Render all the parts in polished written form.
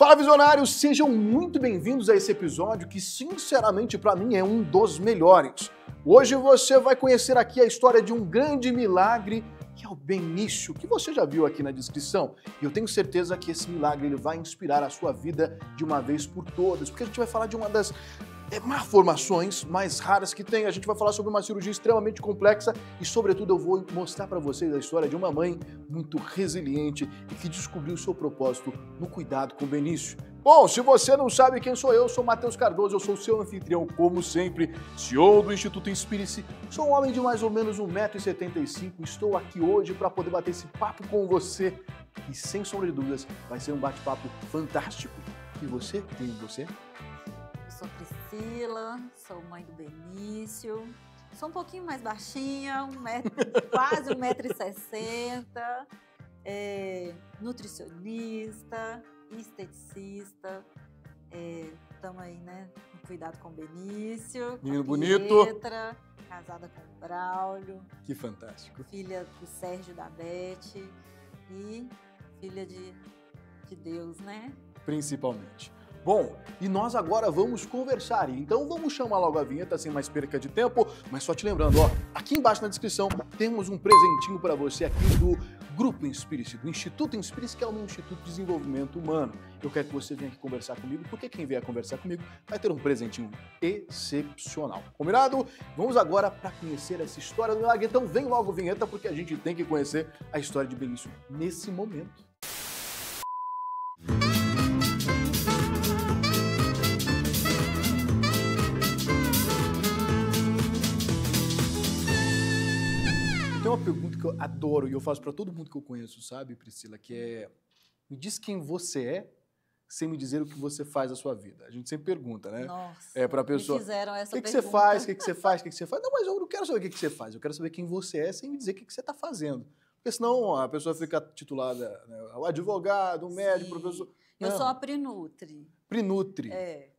Fala, visionários! Sejam muito bem-vindos a esse episódio que, sinceramente, para mim é um dos melhores. Hoje você vai conhecer aqui a história de um grande milagre, que é o Benício, que você já viu aqui na descrição. E eu tenho certeza que esse milagre ele vai inspirar a sua vida de uma vez por todas, porque a gente vai falar de uma das malformações mais raras que tem. A gente vai falar sobre uma cirurgia extremamente complexa e, sobretudo, eu vou mostrar para vocês a história de uma mãe muito resiliente e que descobriu o seu propósito no cuidado com o Benício. Bom, se você não sabe quem sou eu sou Matheus Cardoso, eu sou o seu anfitrião, como sempre, CEO do Instituto Inspire-se. Sou um homem de mais ou menos 1,75 m, estou aqui hoje para poder bater esse papo com você e, sem sombra de dúvidas, vai ser um bate-papo fantástico. E você? Quem é você? Sou Priscila, sou mãe do Benício, sou um pouquinho mais baixinha, quase 1,60 m, nutricionista, esteticista, estamos aí, né, no cuidado com o Benício, Menino com a bonito, Pietra, casada com o Braulio, que fantástico, filha do Sérgio e da Beth e filha de Deus, né? Principalmente. Bom, e nós agora vamos conversar, então vamos chamar logo a vinheta sem mais perca de tempo, mas só te lembrando, ó, aqui embaixo na descrição temos um presentinho para você aqui do Grupo Inspire-se, do Instituto Inspire-se, que é o meu Instituto de Desenvolvimento Humano. Eu quero que você venha aqui conversar comigo, porque quem vier conversar comigo vai ter um presentinho excepcional. Combinado? Vamos agora para conhecer essa história do milagre, então vem logo a vinheta, porque a gente tem que conhecer a história de Benício nesse momento. Tem uma pergunta que eu adoro e eu faço para todo mundo que eu conheço, sabe, Priscila, que é: me diz quem você é sem me dizer o que você faz na sua vida. A gente sempre pergunta, né? Nossa, para a pessoa, me fizeram essa pergunta. pergunta. Você faz, o que você faz, o que você faz? Não, mas eu não quero saber o que você faz, eu quero saber quem você é sem me dizer o que você está fazendo. Porque senão a pessoa fica titulada, né, o advogado, o médico, o professor. Eu Não. sou a Prinutri. Prinutri.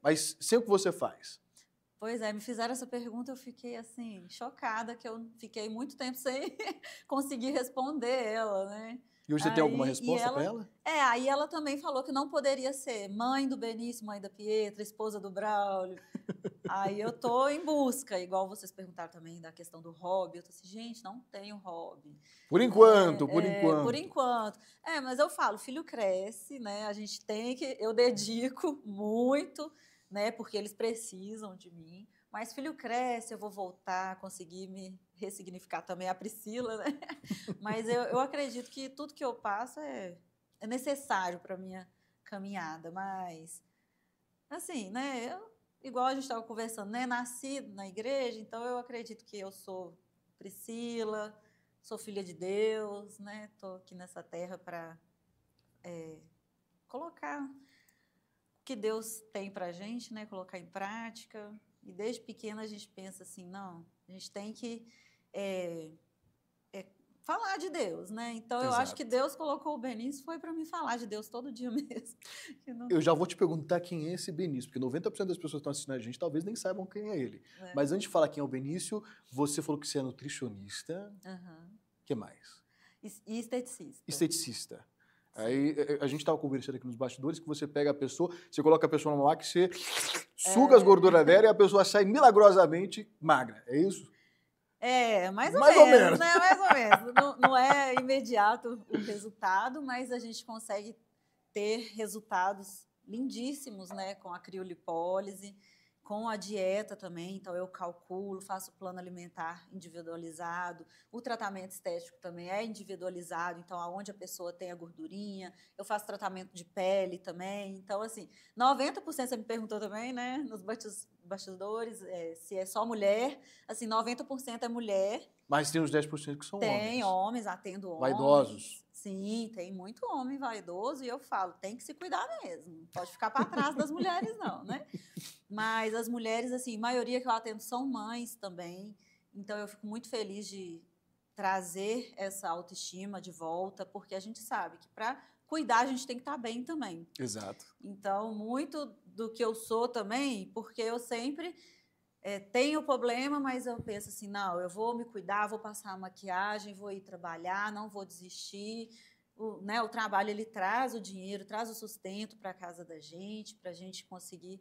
Mas sem o que você faz. Pois é, me fizeram essa pergunta, eu fiquei assim, chocada, que eu fiquei muito tempo sem conseguir responder ela, né? E hoje você tem alguma resposta para ela? Aí ela também falou que não poderia ser mãe do Benício, mãe da Pietra, esposa do Braulio. Aí eu tô em busca, igual vocês perguntaram também da questão do hobby. Eu tô assim, gente, não tenho hobby. Por enquanto, por enquanto. Mas eu falo, filho cresce, né? A gente tem que, eu dedico muito, né? Porque eles precisam de mim. Mas filho cresce, eu vou voltar, conseguir me ressignificar também a Priscila, né? Mas eu acredito que tudo que eu passo é necessário para minha caminhada. Mas, assim, né? Igual a gente estava conversando, né? Nasci na igreja, então eu acredito que eu sou Priscila, sou filha de Deus, né? Estou aqui nessa terra para colocar o que Deus tem para a gente, né? Colocar em prática. E desde pequena a gente pensa assim, não, a gente tem que falar de Deus, né? Então eu acho que Deus colocou o Benício foi para mim falar de Deus todo dia mesmo. Eu já vou te perguntar quem é esse Benício, porque 90% das pessoas que estão assistindo a gente talvez nem saibam quem é ele. Mas antes de falar quem é o Benício, você falou que você é nutricionista. O que mais? E esteticista. Esteticista. Aí a gente estava conversando aqui nos bastidores que você pega a pessoa, você coloca a pessoa numa máquina, você suga as gorduras dela e a pessoa sai milagrosamente magra, é isso? Mais ou menos, né? Mais ou menos. Não é imediato o resultado, mas a gente consegue ter resultados lindíssimos, né? Com a criolipólise, com a dieta também. Então, eu calculo, faço plano alimentar individualizado. O tratamento estético também é individualizado. Então, aonde a pessoa tem a gordurinha. Eu faço tratamento de pele também. Então, assim, 90%, você me perguntou também, né? Nos bastidores, se é só mulher. Assim, 90% é mulher. Mas tem uns 10% que são homens. Tem homens, atendo homens. Vaidosos. Sim, tem muito homem vaidoso e eu falo, tem que se cuidar mesmo. Não pode ficar para trás das mulheres, não, né? Mas as mulheres, assim, a maioria que eu atendo são mães também. Então, eu fico muito feliz de trazer essa autoestima de volta, porque a gente sabe que para cuidar a gente tem que estar bem também. Exato. Então, muito do que eu sou também, porque eu sempre tenho problema, mas eu penso assim, não, eu vou me cuidar, vou passar a maquiagem, vou ir trabalhar, não vou desistir. né, o trabalho ele traz o dinheiro, traz o sustento para a casa da gente, para a gente conseguir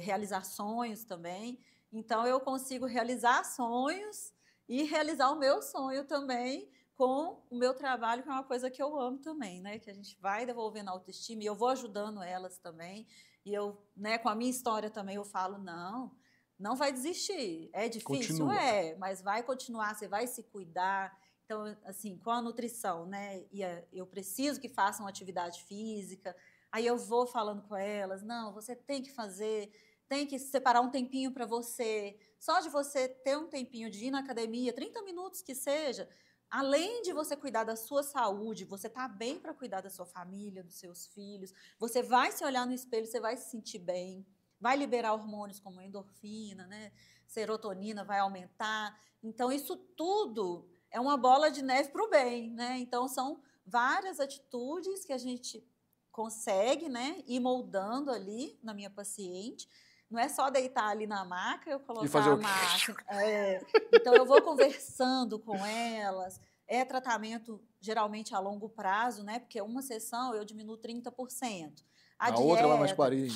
realizar sonhos também. Então, eu consigo realizar sonhos e realizar o meu sonho também com o meu trabalho, que é uma coisa que eu amo também, né? Que a gente vai devolvendo a autoestima e eu vou ajudando elas também. E eu, né, com a minha história também, eu falo, não vai desistir. É difícil? Continua. Mas vai continuar, você vai se cuidar. Então, assim, com a nutrição, né? Eu preciso que façam atividade física. Aí eu vou falando com elas, não, você tem que fazer, tem que separar um tempinho para você. Só de você ter um tempinho de ir na academia, 30 minutos que seja, além de você cuidar da sua saúde, você tá bem para cuidar da sua família, dos seus filhos, você vai se olhar no espelho, você vai se sentir bem, vai liberar hormônios como endorfina, né? Serotonina vai aumentar. Então, isso tudo é uma bola de neve para o bem, né? Então, são várias atitudes que a gente consegue, né, ir moldando ali na minha paciente. Não é só deitar ali na maca, eu colocar a maca. Então, eu vou conversando com elas. É tratamento, geralmente, a longo prazo, né? Porque uma sessão eu diminuo 30%. A outra vai mais 40%.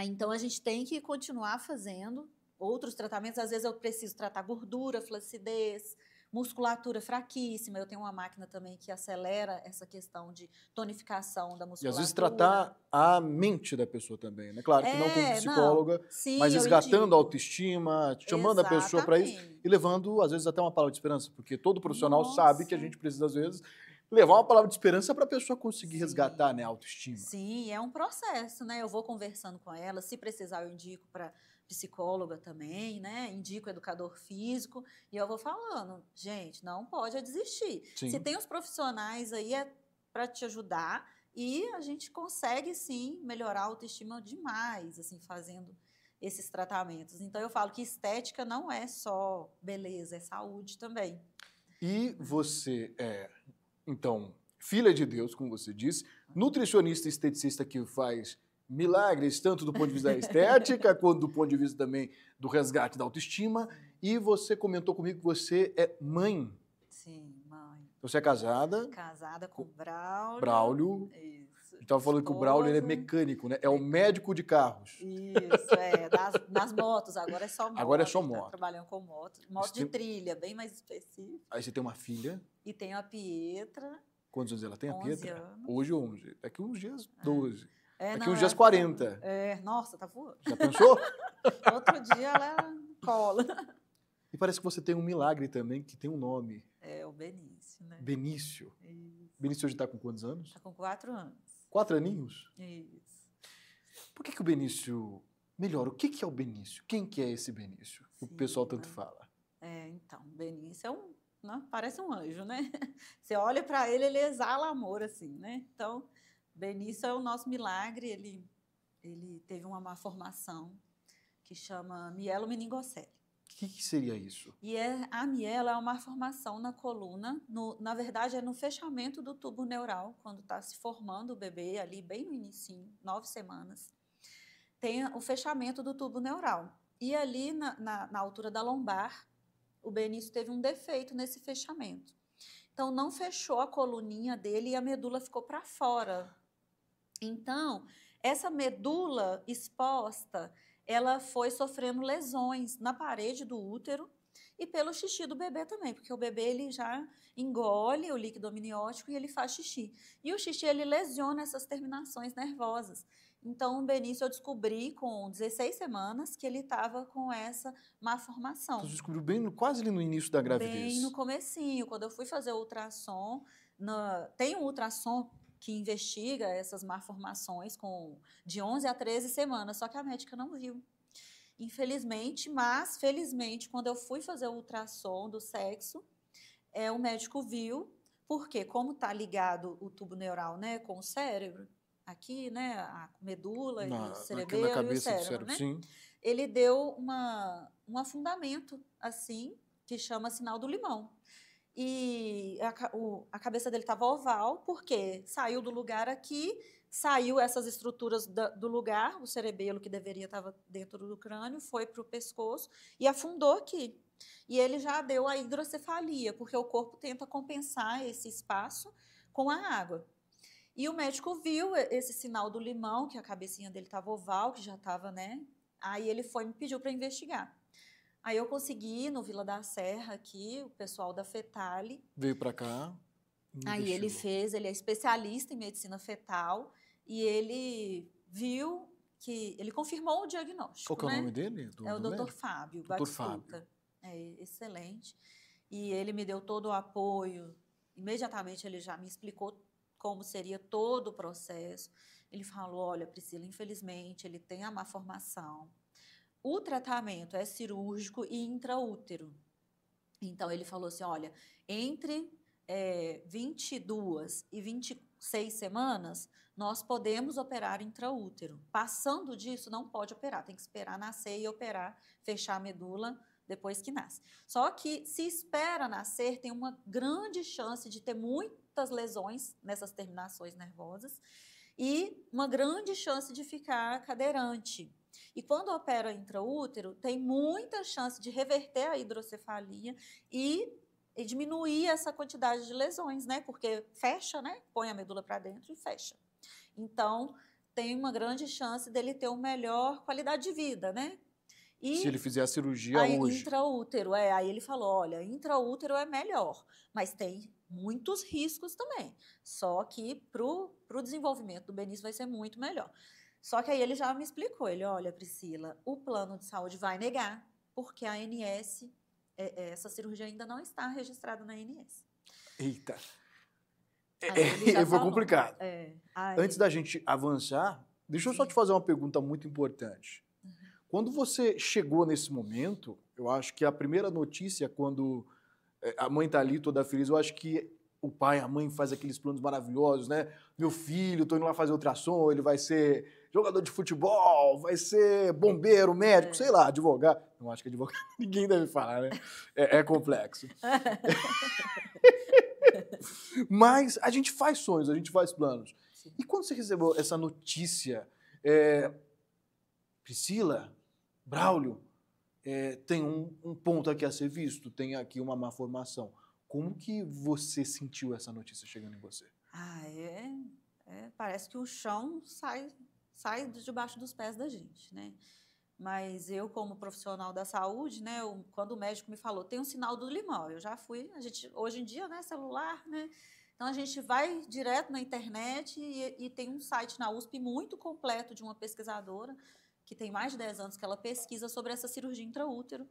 Então, a gente tem que continuar fazendo outros tratamentos. Às vezes, eu preciso tratar gordura, flacidez, musculatura fraquíssima. Eu tenho uma máquina também que acelera essa questão de tonificação da musculatura. E às vezes tratar a mente da pessoa também, né? Claro que não como psicóloga, mas resgatando a autoestima, chamando a pessoa para isso e levando, às vezes, até uma palavra de esperança, porque todo profissional sabe que a gente precisa, às vezes, levar uma palavra de esperança para a pessoa conseguir resgatar, né, a autoestima. Sim, é um processo, né? Eu vou conversando com ela, se precisar eu indico para psicóloga também, né? Indico educador físico e eu vou falando, gente, não pode desistir. Sim. Se tem os profissionais aí para te ajudar e a gente consegue sim melhorar a autoestima demais, assim, fazendo esses tratamentos. Então eu falo que estética não é só beleza, é saúde também. E você então, filha de Deus, como você disse, nutricionista e esteticista que faz milagres, tanto do ponto de vista da estética, quanto do ponto de vista também do resgate da autoestima. E você comentou comigo que você é mãe. Sim, mãe. Você é casada? Casada com Braulio. Braulio. Isso. A gente estava falando que o Braulio ele é mecânico, né? É o médico de carros. Isso, das motos. Agora é só moto. Agora é só moto. Tá trabalhando com moto. Moto de trilha, bem mais específico. Aí você tem uma filha. E tenho a Pietra. Quantos anos ela tem, a Pietra? 11 anos. Hoje 11. Daqui uns dias, 12. Daqui uns dias, 40. Nossa, tá voando. Já pensou? Outro dia ela cola. E parece que você tem um milagre também, que tem um nome. É o Benício, né? Benício. Isso. Benício hoje está com quantos anos? Tá com 4 anos. 4 aninhos? Isso. Por que o Benício... Melhor, o que é o Benício? Quem que é esse Benício? O pessoal tanto fala. Então, o Benício parece um anjo, né? Você olha para ele, ele exala amor, assim, né? Então, Benício é o nosso milagre. Ele teve uma má formação que chama mielomeningocele. O que seria isso? E a mielo é uma formação na coluna, na verdade é no fechamento do tubo neural, quando está se formando o bebê, ali bem no inicinho, 9 semanas, tem o fechamento do tubo neural. E ali na altura da lombar, o Benício teve um defeito nesse fechamento. Então, não fechou a coluninha dele e a medula ficou para fora. Então, essa medula exposta, ela foi sofrendo lesões na parede do útero e pelo xixi do bebê também, porque o bebê ele já engole o líquido amniótico e ele faz xixi. E o xixi ele lesiona essas terminações nervosas. Então, o Benício eu descobri com 16 semanas que ele estava com essa má formação. Então, você descobriu quase ali no início da gravidez? Bem no comecinho, quando eu fui fazer o ultrassom, tem um ultrassom que investiga essas malformações de 11 a 13 semanas, só que a médica não viu. Infelizmente, mas felizmente, quando eu fui fazer o ultrassom do sexo, o médico viu, porque como está ligado o tubo neural, né, com o cérebro, aqui, né, a medula, o cerebelo e o cérebro, né? Sim. Ele deu um afundamento, assim, que chama sinal do limão. E a cabeça dele estava oval, porque saiu do lugar aqui, saiu essas estruturas do lugar, o cerebelo que deveria estar dentro do crânio, foi para o pescoço e afundou aqui. E ele já deu a hidrocefalia, porque o corpo tenta compensar esse espaço com a água. E o médico viu esse sinal do limão, que a cabecinha dele estava oval, que já estava, né? Aí ele foi e me pediu para investigar. Aí eu consegui, no Vila da Serra, aqui, o pessoal da Fetale. Veio para cá. Aí ele é especialista em medicina fetal, e ele viu que, ele confirmou o diagnóstico. Qual que é né? o nome dele? É o Dr. Fábio Batistuta. É excelente. E ele me deu todo o apoio. Imediatamente ele já me explicou como seria todo o processo. Ele falou, olha, Priscila, infelizmente ele tem a má formação. O tratamento é cirúrgico e intraútero. Então ele falou assim, olha, entre 22 e 26 semanas, nós podemos operar intraútero. Passando disso, não pode operar, tem que esperar nascer e operar, fechar a medula depois que nasce. Só que se espera nascer, tem uma grande chance de ter muitas lesões nessas terminações nervosas e uma grande chance de ficar cadeirante. E quando opera intraútero, tem muita chance de reverter a hidrocefalia e diminuir essa quantidade de lesões, né? Porque fecha, né? Põe a medula para dentro e fecha. Então, tem uma grande chance dele ter uma melhor qualidade de vida, né? E se ele fizer a cirurgia hoje. Intraútero, aí ele falou, olha, intraútero é melhor, mas tem muitos riscos também. Só que para o desenvolvimento do Benício vai ser muito melhor. Só que aí ele já me explicou, ele, olha, Priscila, o plano de saúde vai negar, porque a ANS, essa cirurgia ainda não está registrada na ANS. Eita! Foi complicado. Antes da gente avançar, deixa eu só te fazer uma pergunta muito importante. Quando você chegou nesse momento, eu acho que a primeira notícia, quando a mãe tá ali toda feliz, eu acho que o pai, a mãe faz aqueles planos maravilhosos, né? Meu filho, tô indo lá fazer ultrassom, ele vai ser jogador de futebol, vai ser bombeiro, médico, sei lá, advogado. Não acho que advogado ninguém deve falar, né? É complexo. Mas a gente faz sonhos, a gente faz planos. Sim. E quando você recebeu essa notícia, Priscila, Braulio, tem um ponto aqui a ser visto, tem aqui uma má formação. Como que você sentiu essa notícia chegando em você? Parece que o chão sai debaixo dos pés da gente, né? Mas eu, como profissional da saúde, né, quando o médico me falou, tem um sinal do limão, eu já fui, hoje em dia, né, celular, né? Então, a gente vai direto na internet e tem um site na USP muito completo de uma pesquisadora, que tem mais de 10 anos que ela pesquisa sobre essa cirurgia intraútero.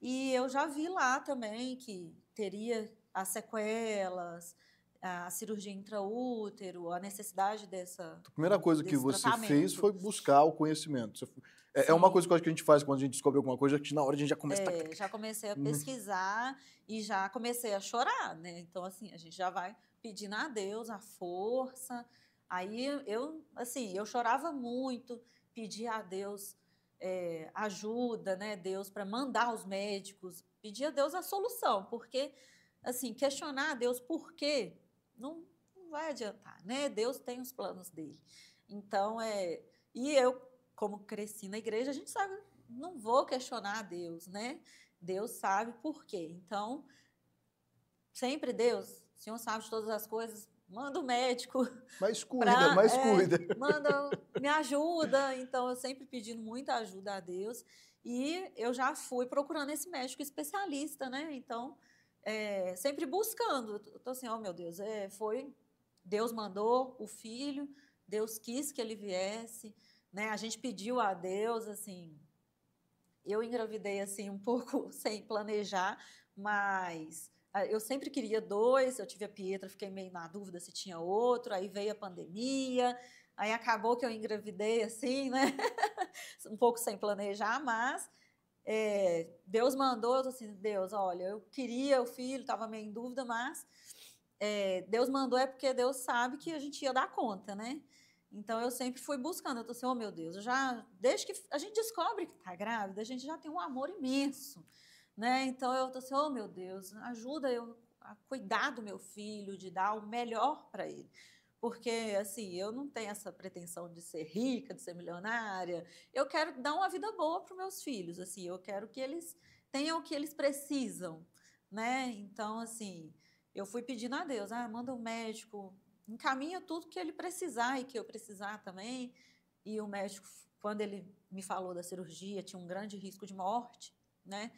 E eu já vi lá também que teria as sequelas, a cirurgia intraútero, a necessidade dessa. A primeira coisa que você fez foi buscar o conhecimento. É uma coisa que eu acho que a gente faz quando a gente descobre alguma coisa, que na hora a gente já começa a... Já comecei a pesquisar e já comecei a chorar, né? Então, assim, a gente já vai pedindo a Deus a força. Aí eu chorava muito, pedia a Deus ajuda, né? Deus para mandar os médicos, pedia a Deus a solução, porque, assim, questionar a Deus por quê não vai adiantar, né? Deus tem os planos dele. Então, e eu, como cresci na igreja, a gente sabe, não vou questionar a Deus, né? Deus sabe por quê. Então, sempre Deus, o Senhor sabe de todas as coisas, manda o médico. Mas cuida. Manda, me ajuda. Então, eu sempre pedindo muita ajuda a Deus. E eu já fui procurando esse médico especialista, né? Então, sempre buscando. Então, assim, meu Deus, Deus mandou o filho, Deus quis que ele viesse, né? A gente pediu a Deus, assim, eu engravidei, assim, um pouco sem planejar, mas eu sempre queria 2, eu tive a Pietra, fiquei meio na dúvida se tinha outro, aí veio a pandemia, aí acabou que eu engravidei, assim, né? Um pouco sem planejar, mas Deus mandou, eu tô assim, Deus, olha, eu queria o filho, estava meio em dúvida, mas Deus mandou porque Deus sabe que a gente ia dar conta, né? Então, eu sempre fui buscando, eu tô assim, meu Deus, desde que a gente descobre que tá grávida, a gente já tem um amor imenso, né? Então, eu tô assim, meu Deus, ajuda eu a cuidar do meu filho, de dar o melhor para ele. Porque, assim, eu não tenho essa pretensão de ser rica, de ser milionária. Eu quero dar uma vida boa para os meus filhos, assim, eu quero que eles tenham o que eles precisam, né? Então, assim, eu fui pedindo a Deus, manda um médico, encaminha tudo que ele precisar e que eu precisar também. E o médico, quando ele me falou da cirurgia, tinha um grande risco de morte, né?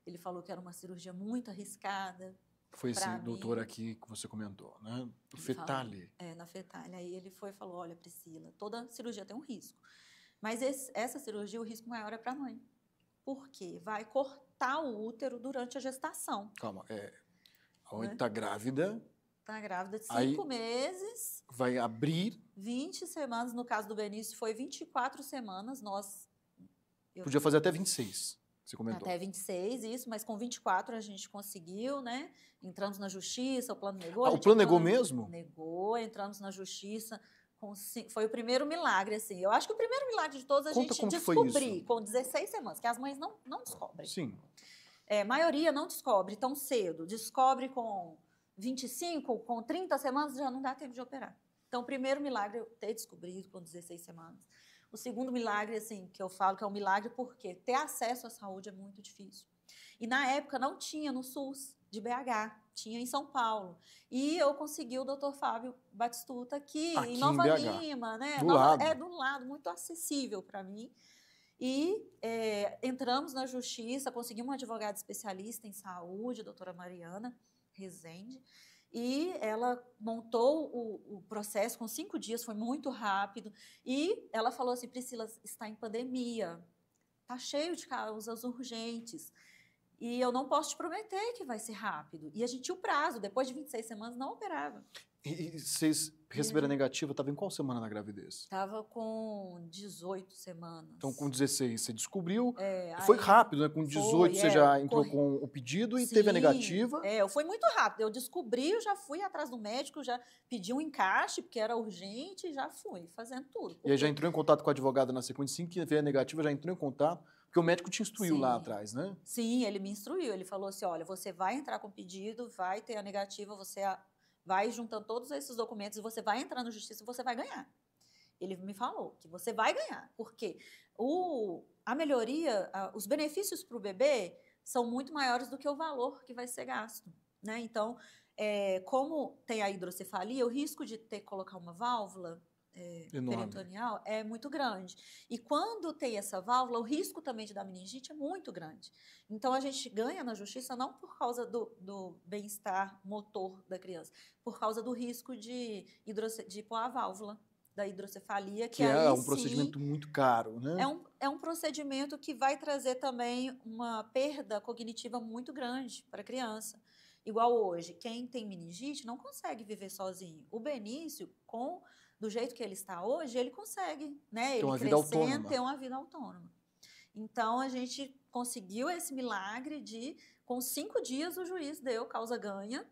Ele falou que era uma cirurgia muito arriscada. Foi esse doutor aqui que você comentou, né? Fetale. Na Fetale. Aí ele foi e falou, olha, Priscila, toda cirurgia tem um risco. Mas essa cirurgia, o risco maior é para a mãe. Por quê? Vai cortar o útero durante a gestação. Calma, a mãe está grávida. Está grávida de 5 meses. Vai abrir. 20 semanas, no caso do Benício foi 24 semanas. Podia fazer até 26, você comentou. Até 26, isso, mas com 24 a gente conseguiu, né? Entramos na justiça, o plano negou. O plano negou mesmo? Negou, entramos na justiça. Foi o primeiro milagre, assim. Eu acho que o primeiro milagre de todos a gente descobrir com 16 semanas, que as mães não descobrem. Sim. A maioria não descobre tão cedo. Descobre com 25, com 30 semanas, já não dá tempo de operar. Então, o primeiro milagre é eu ter descobrido com 16 semanas. O segundo milagre, assim, que eu falo que é um milagre porque ter acesso à saúde é muito difícil. E na época não tinha no SUS de BH, tinha em São Paulo. E eu consegui o Dr. Fábio Batistuta aqui em Nova Lima, né? Do lado. Do lado, muito acessível para mim. E entramos na justiça, conseguimos uma advogada especialista em saúde, a doutora Mariana Rezende, e ela montou o processo com 5 dias, foi muito rápido, e ela falou assim, Priscila, está em pandemia, está cheio de causas urgentes, e eu não posso te prometer que vai ser rápido. E a gente tinha o prazo, depois de 26 semanas não operava. E vocês receberam a negativa, estava em qual semana na gravidez? Estava com 18 semanas. Então, com 16 você descobriu, foi rápido, né? Com 18 você já entrou com o pedido e teve a negativa. Foi muito rápido, eu descobri, eu já fui atrás do médico, já pedi um encaixe, porque era urgente, já fui fazendo tudo. E aí já entrou em contato com a advogada na sequência, assim que veio a negativa, já entrou em contato, porque o médico te instruiu lá atrás, né? Sim, ele me instruiu, ele falou assim, olha, você vai entrar com o pedido, vai ter a negativa, você vai juntando todos esses documentos e você vai entrar na justiça e você vai ganhar. Ele me falou que você vai ganhar, porque a melhoria, os benefícios para o bebê são muito maiores do que o valor que vai ser gasto, né? Então, como tem a hidrocefalia, o risco de ter que colocar uma válvula peritoneal é muito grande. E quando tem essa válvula, o risco também de dar meningite é muito grande. Então, a gente ganha na justiça não por causa do bem-estar motor da criança, por causa do risco de pôr a válvula da hidrocefalia, que é um procedimento muito caro, né? É um procedimento que vai trazer também uma perda cognitiva muito grande para a criança. Igual hoje, quem tem meningite não consegue viver sozinho. O Benício, do jeito que ele está hoje, ele consegue, né? Ele crescendo, ter uma vida autônoma. Então, a gente conseguiu esse milagre com 5 dias, o juiz deu causa ganha.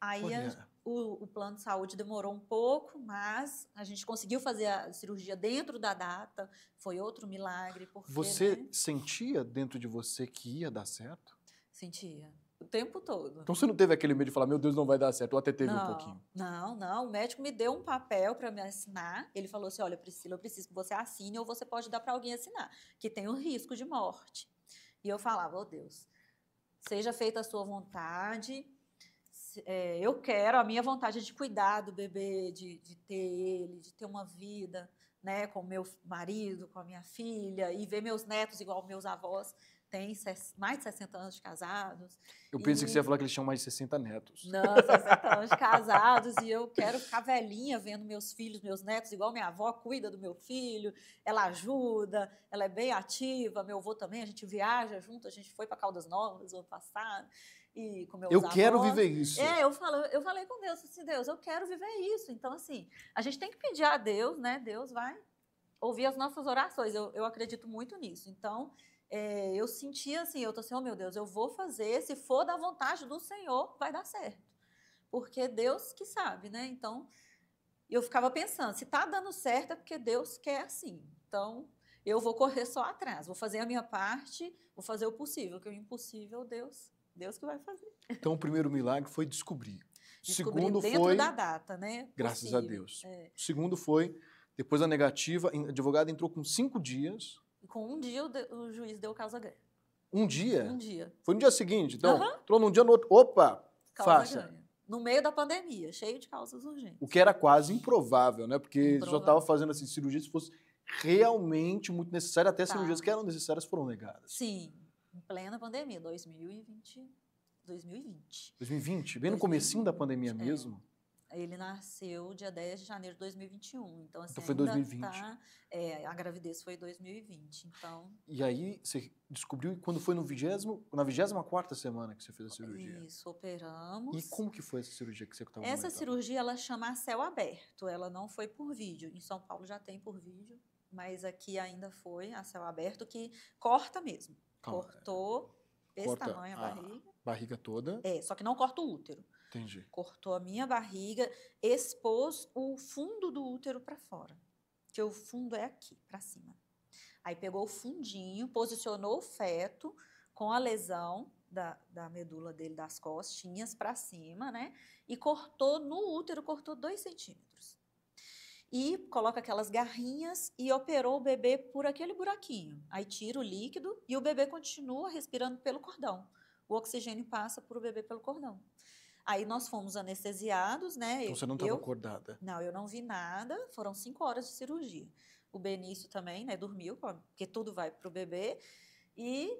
Aí, o plano de saúde demorou um pouco, mas a gente conseguiu fazer a cirurgia dentro da data. Foi outro milagre. Porque, você sentia dentro de você que ia dar certo? Sentia. O tempo todo. Então você não teve aquele medo de falar, meu Deus, não vai dar certo, ou até teve um pouquinho? Não. O médico me deu um papel para me assinar. Ele falou assim, olha, Priscila, eu preciso que você assine ou você pode dar para alguém assinar, que tem o risco de morte. E eu falava, oh Deus, seja feita a sua vontade, eu quero, a minha vontade é de cuidar do bebê, de ter ele, de ter uma vida, né, com o meu marido, com a minha filha, e ver meus netos igual meus avós. Tem mais de 60 anos de casados. Eu pensei que você ia falar que eles tinham mais de 60 netos. Não, 60 anos de casados, e eu quero ficar velhinha vendo meus filhos, meus netos, igual minha avó cuida do meu filho, ela ajuda, ela é bem ativa, meu avô também, a gente viaja junto, a gente foi para Caldas Novas no ano passado, e com meus avós. Quero viver isso. Eu falei com Deus, assim, Deus, eu quero viver isso. Então, assim, a gente tem que pedir a Deus, né? Deus vai ouvir as nossas orações, eu acredito muito nisso. Então, eu sentia assim, eu tô assim, oh meu Deus, eu vou fazer, se for da vontade do Senhor, vai dar certo. Porque Deus que sabe, né? Então, eu ficava pensando, se tá dando certo é porque Deus quer assim. Então, eu vou correr só atrás, vou fazer a minha parte, vou fazer o possível, que o impossível, Deus que vai fazer. Então, o primeiro milagre foi descobrir. Segundo dentro foi da data, né? Graças a Deus. O segundo foi, depois da negativa, a advogada entrou com 5 dias. E com 1 dia o juiz deu causa ganha. 1 dia? 1 dia. Foi no dia seguinte. Então, entrou num dia, no outro. Opa, causa ganha. no meio da pandemia, cheio de causas urgentes. O que era quase improvável, né? Porque só Improvável. estava fazendo assim, cirurgia se fosse realmente muito necessário, até cirurgias que Tá. eram necessárias foram negadas. Sim, em plena pandemia, 2020. 2020, bem no comecinho da pandemia mesmo. Ele nasceu dia 10 de janeiro de 2021, então assim, Então foi ainda 2020. tá, a gravidez foi em 2020, então... E aí você descobriu quando foi na 24ª semana que você fez a cirurgia. Isso, operamos. E como que foi essa cirurgia que você estava Essa comentando? cirurgia, ela chama a céu aberto, ela não foi por vídeo. Em São Paulo já tem por vídeo, mas aqui ainda foi a céu aberto, que corta mesmo. Calma, Cortou esse corta tamanho a barriga. Barriga toda. Só que não corta o útero. Entendi. Cortou a minha barriga, expôs o fundo do útero para fora, que o fundo é aqui, para cima. Aí pegou o fundinho, posicionou o feto com a lesão da medula dele, das costinhas para cima, né? E cortou no útero, cortou 2 centímetros. E coloca aquelas garrinhas e operou o bebê por aquele buraquinho. Aí tira o líquido e o bebê continua respirando pelo cordão. O oxigênio passa para o bebê pelo cordão. Aí nós fomos anestesiados, né? Então você não estava acordada? Não, eu não vi nada. Foram 5 horas de cirurgia. O Benício também, né? Dormiu, porque tudo vai para o bebê. E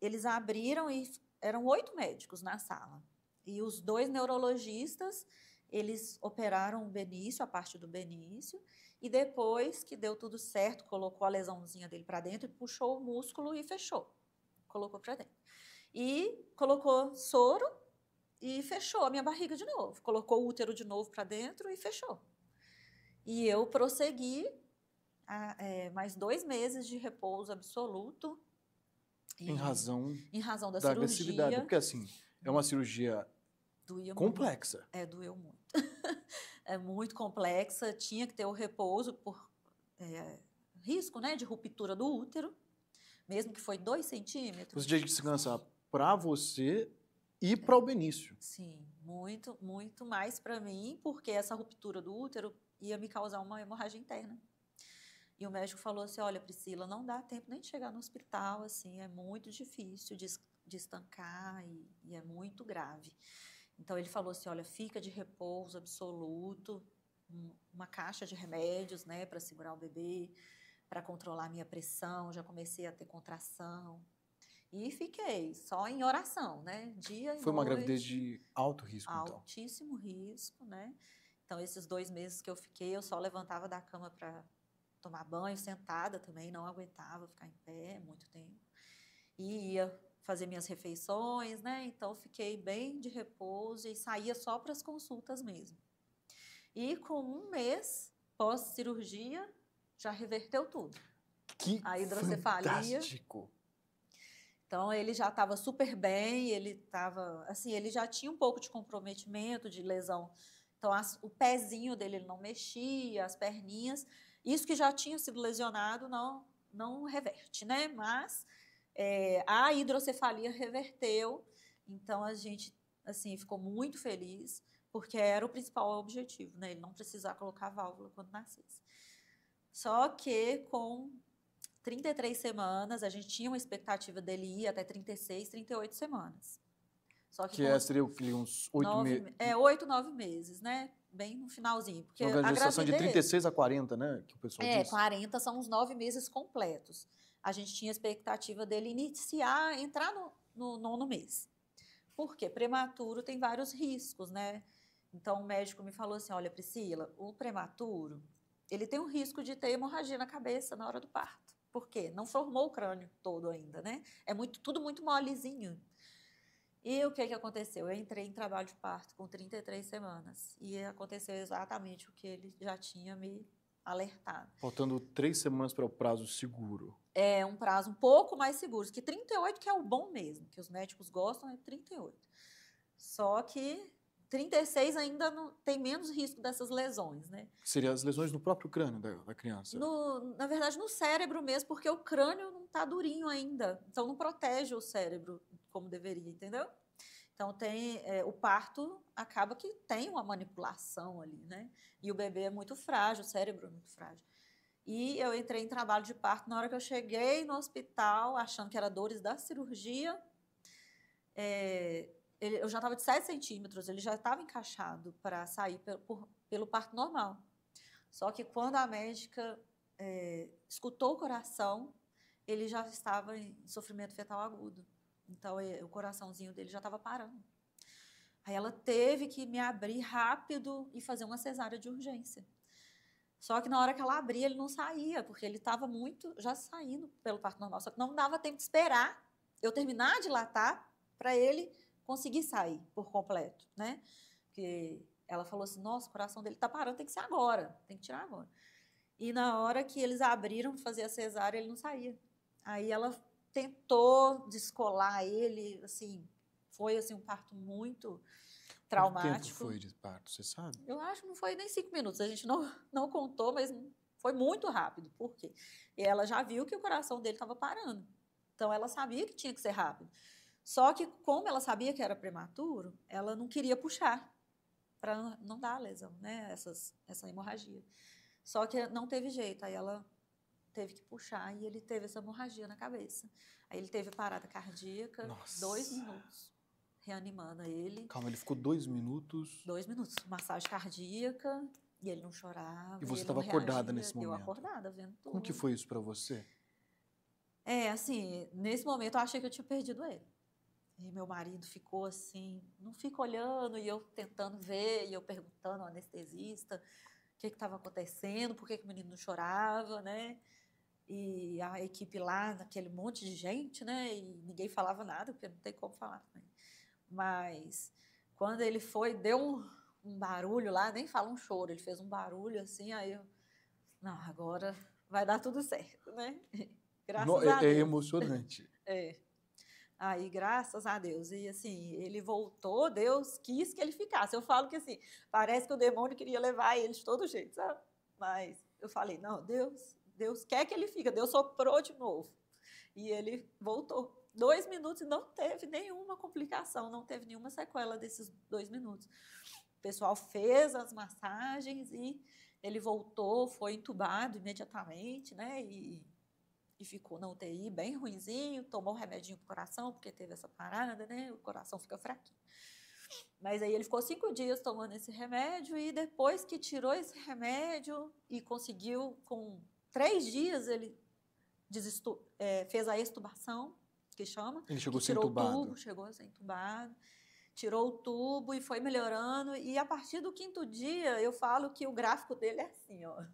eles abriram e eram 8 médicos na sala. E os 2 neurologistas, eles operaram o Benício, a parte do Benício. E depois que deu tudo certo, colocou a lesãozinha dele para dentro, puxou o músculo e fechou. Colocou para dentro. E colocou soro e fechou a minha barriga de novo. Colocou o útero de novo para dentro e fechou. E eu prossegui mais 2 meses de repouso absoluto. Em razão da cirurgia. Agressividade. Porque assim, é uma cirurgia complexa. Muito. Doeu muito. É muito complexa. Tinha que ter o repouso por risco, né, de ruptura do útero. Mesmo que foi 2 centímetros. Você tinha que descansar para você e para o Benício. Sim, muito, muito mais para mim, porque essa ruptura do útero ia me causar uma hemorragia interna. E o médico falou assim, olha, Priscila, não dá tempo nem de chegar no hospital, assim, é muito difícil de estancar e é muito grave. Então, ele falou assim, olha, fica de repouso absoluto, uma caixa de remédios, né, para segurar o bebê, para controlar a minha pressão, já comecei a ter contração. E fiquei só em oração, né? Dia e noite. Foi uma gravidez de alto risco, então? Altíssimo risco, né? Então, esses 2 meses que eu fiquei, eu só levantava da cama para tomar banho, sentada também, não aguentava ficar em pé muito tempo. E ia fazer minhas refeições, né? Então, fiquei bem de repouso e saía só para as consultas mesmo. E com 1 mês pós-cirurgia, já reverteu tudo. Que a hidrocefalia. Fantástico! Então, ele já estava super bem, ele já tinha um pouco de comprometimento, de lesão. Então, o pezinho dele ele não mexia, as perninhas. Isso que já tinha sido lesionado não reverte, né? Mas a hidrocefalia reverteu. Então, a gente assim, ficou muito feliz, porque era o principal objetivo, né? Ele não precisar colocar válvula quando nascesse. Só que com 33 semanas, a gente tinha uma expectativa dele ir até 36, 38 semanas. Só que seria uns 8 meses. 8, 9 meses, né? Bem no finalzinho. Porque a gestação de 36 a 40, né? Que o pessoal diz. 40 são os 9 meses completos. A gente tinha a expectativa dele entrar no 9º mês. Por quê? Prematuro tem vários riscos, né? Então, o médico me falou assim, olha, Priscila, o prematuro, ele tem um risco de ter hemorragia na cabeça na hora do parto. Por quê? Não formou o crânio todo ainda, né? Tudo muito molezinho. E o que aconteceu? Eu entrei em trabalho de parto com 33 semanas. E aconteceu exatamente o que ele já tinha me alertado. Faltando 3 semanas para o prazo seguro. É um prazo um pouco mais seguro, que 38 que é o bom mesmo, que os médicos gostam, é 38. Só que 36 ainda tem menos risco dessas lesões, né? Seriam as lesões no próprio crânio da criança? Na verdade, no cérebro mesmo, porque o crânio não está durinho ainda. Então, não protege o cérebro como deveria, entendeu? Então, o parto acaba que tem uma manipulação ali, né? E o bebê é muito frágil, o cérebro é muito frágil. E eu entrei em trabalho de parto na hora que eu cheguei no hospital, achando que era dores da cirurgia. eu já estava de 7 centímetros, ele já estava encaixado para sair pelo parto normal. Só que quando a médica escutou o coração, ele já estava em sofrimento fetal agudo. Então, o coraçãozinho dele já estava parando. Aí ela teve que me abrir rápido e fazer uma cesárea de urgência. Só que na hora que ela abria, ele não saía, porque ele estava muito já saindo pelo parto normal. Só que não dava tempo de esperar eu terminar de dilatar para ele conseguir sair por completo, né? Porque ela falou assim, nossa, o coração dele está parando, tem que ser agora, tem que tirar agora. E na hora que eles abriram para fazer a cesárea, ele não saía. Aí ela tentou descolar ele, assim, foi assim, um parto muito traumático. Quanto tempo foi de parto, você sabe? Eu acho que não foi nem 5 minutos, a gente não contou, mas foi muito rápido. Por quê? E ela já viu que o coração dele estava parando. Então, ela sabia que tinha que ser rápido. Só que, como ela sabia que era prematuro, ela não queria puxar para não dar lesão, né? Essa hemorragia. Só que não teve jeito, aí ela teve que puxar e ele teve essa hemorragia na cabeça. Aí ele teve parada cardíaca, Nossa. 2 minutos, reanimando ele. Calma, ele ficou 2 minutos? 2 minutos, massagem cardíaca, e ele não chorava. E você estava acordada nesse momento? Eu acordada, vendo tudo. Como que foi isso para você? Assim, nesse momento eu achei que eu tinha perdido ele. E meu marido ficou assim, não fica olhando, e eu tentando ver, e eu perguntando ao anestesista o que estava acontecendo, por que o menino não chorava, né? E a equipe lá, naquele monte de gente, né? E ninguém falava nada, porque não tem como falar também. Mas quando ele foi, deu um barulho lá, nem fala um choro, ele fez um barulho assim, aí eu, não, agora vai dar tudo certo, né? Graças a Deus. É emocionante. Aí, graças a Deus. E assim, ele voltou, Deus quis que ele ficasse. Eu falo que assim, parece que o demônio queria levar ele de todo jeito, sabe? Mas eu falei, não, Deus quer que ele fique. Deus soprou de novo. E ele voltou. 2 minutos e não teve nenhuma complicação, não teve nenhuma sequela desses 2 minutos. O pessoal fez as massagens e ele voltou, foi entubado imediatamente, né? E ficou na UTI bem ruinzinho, tomou remedinho pro coração, porque teve essa parada, né? O coração fica fraquinho. Mas aí ele ficou 5 dias tomando esse remédio e depois que tirou esse remédio e conseguiu, com 3 dias, ele fez a extubação, que chama. Ele chegou a ser tirou entubado. o tubo, chegou a ser entubado, tirou o tubo e foi melhorando. E a partir do 5º dia, eu falo que o gráfico dele é assim, ó.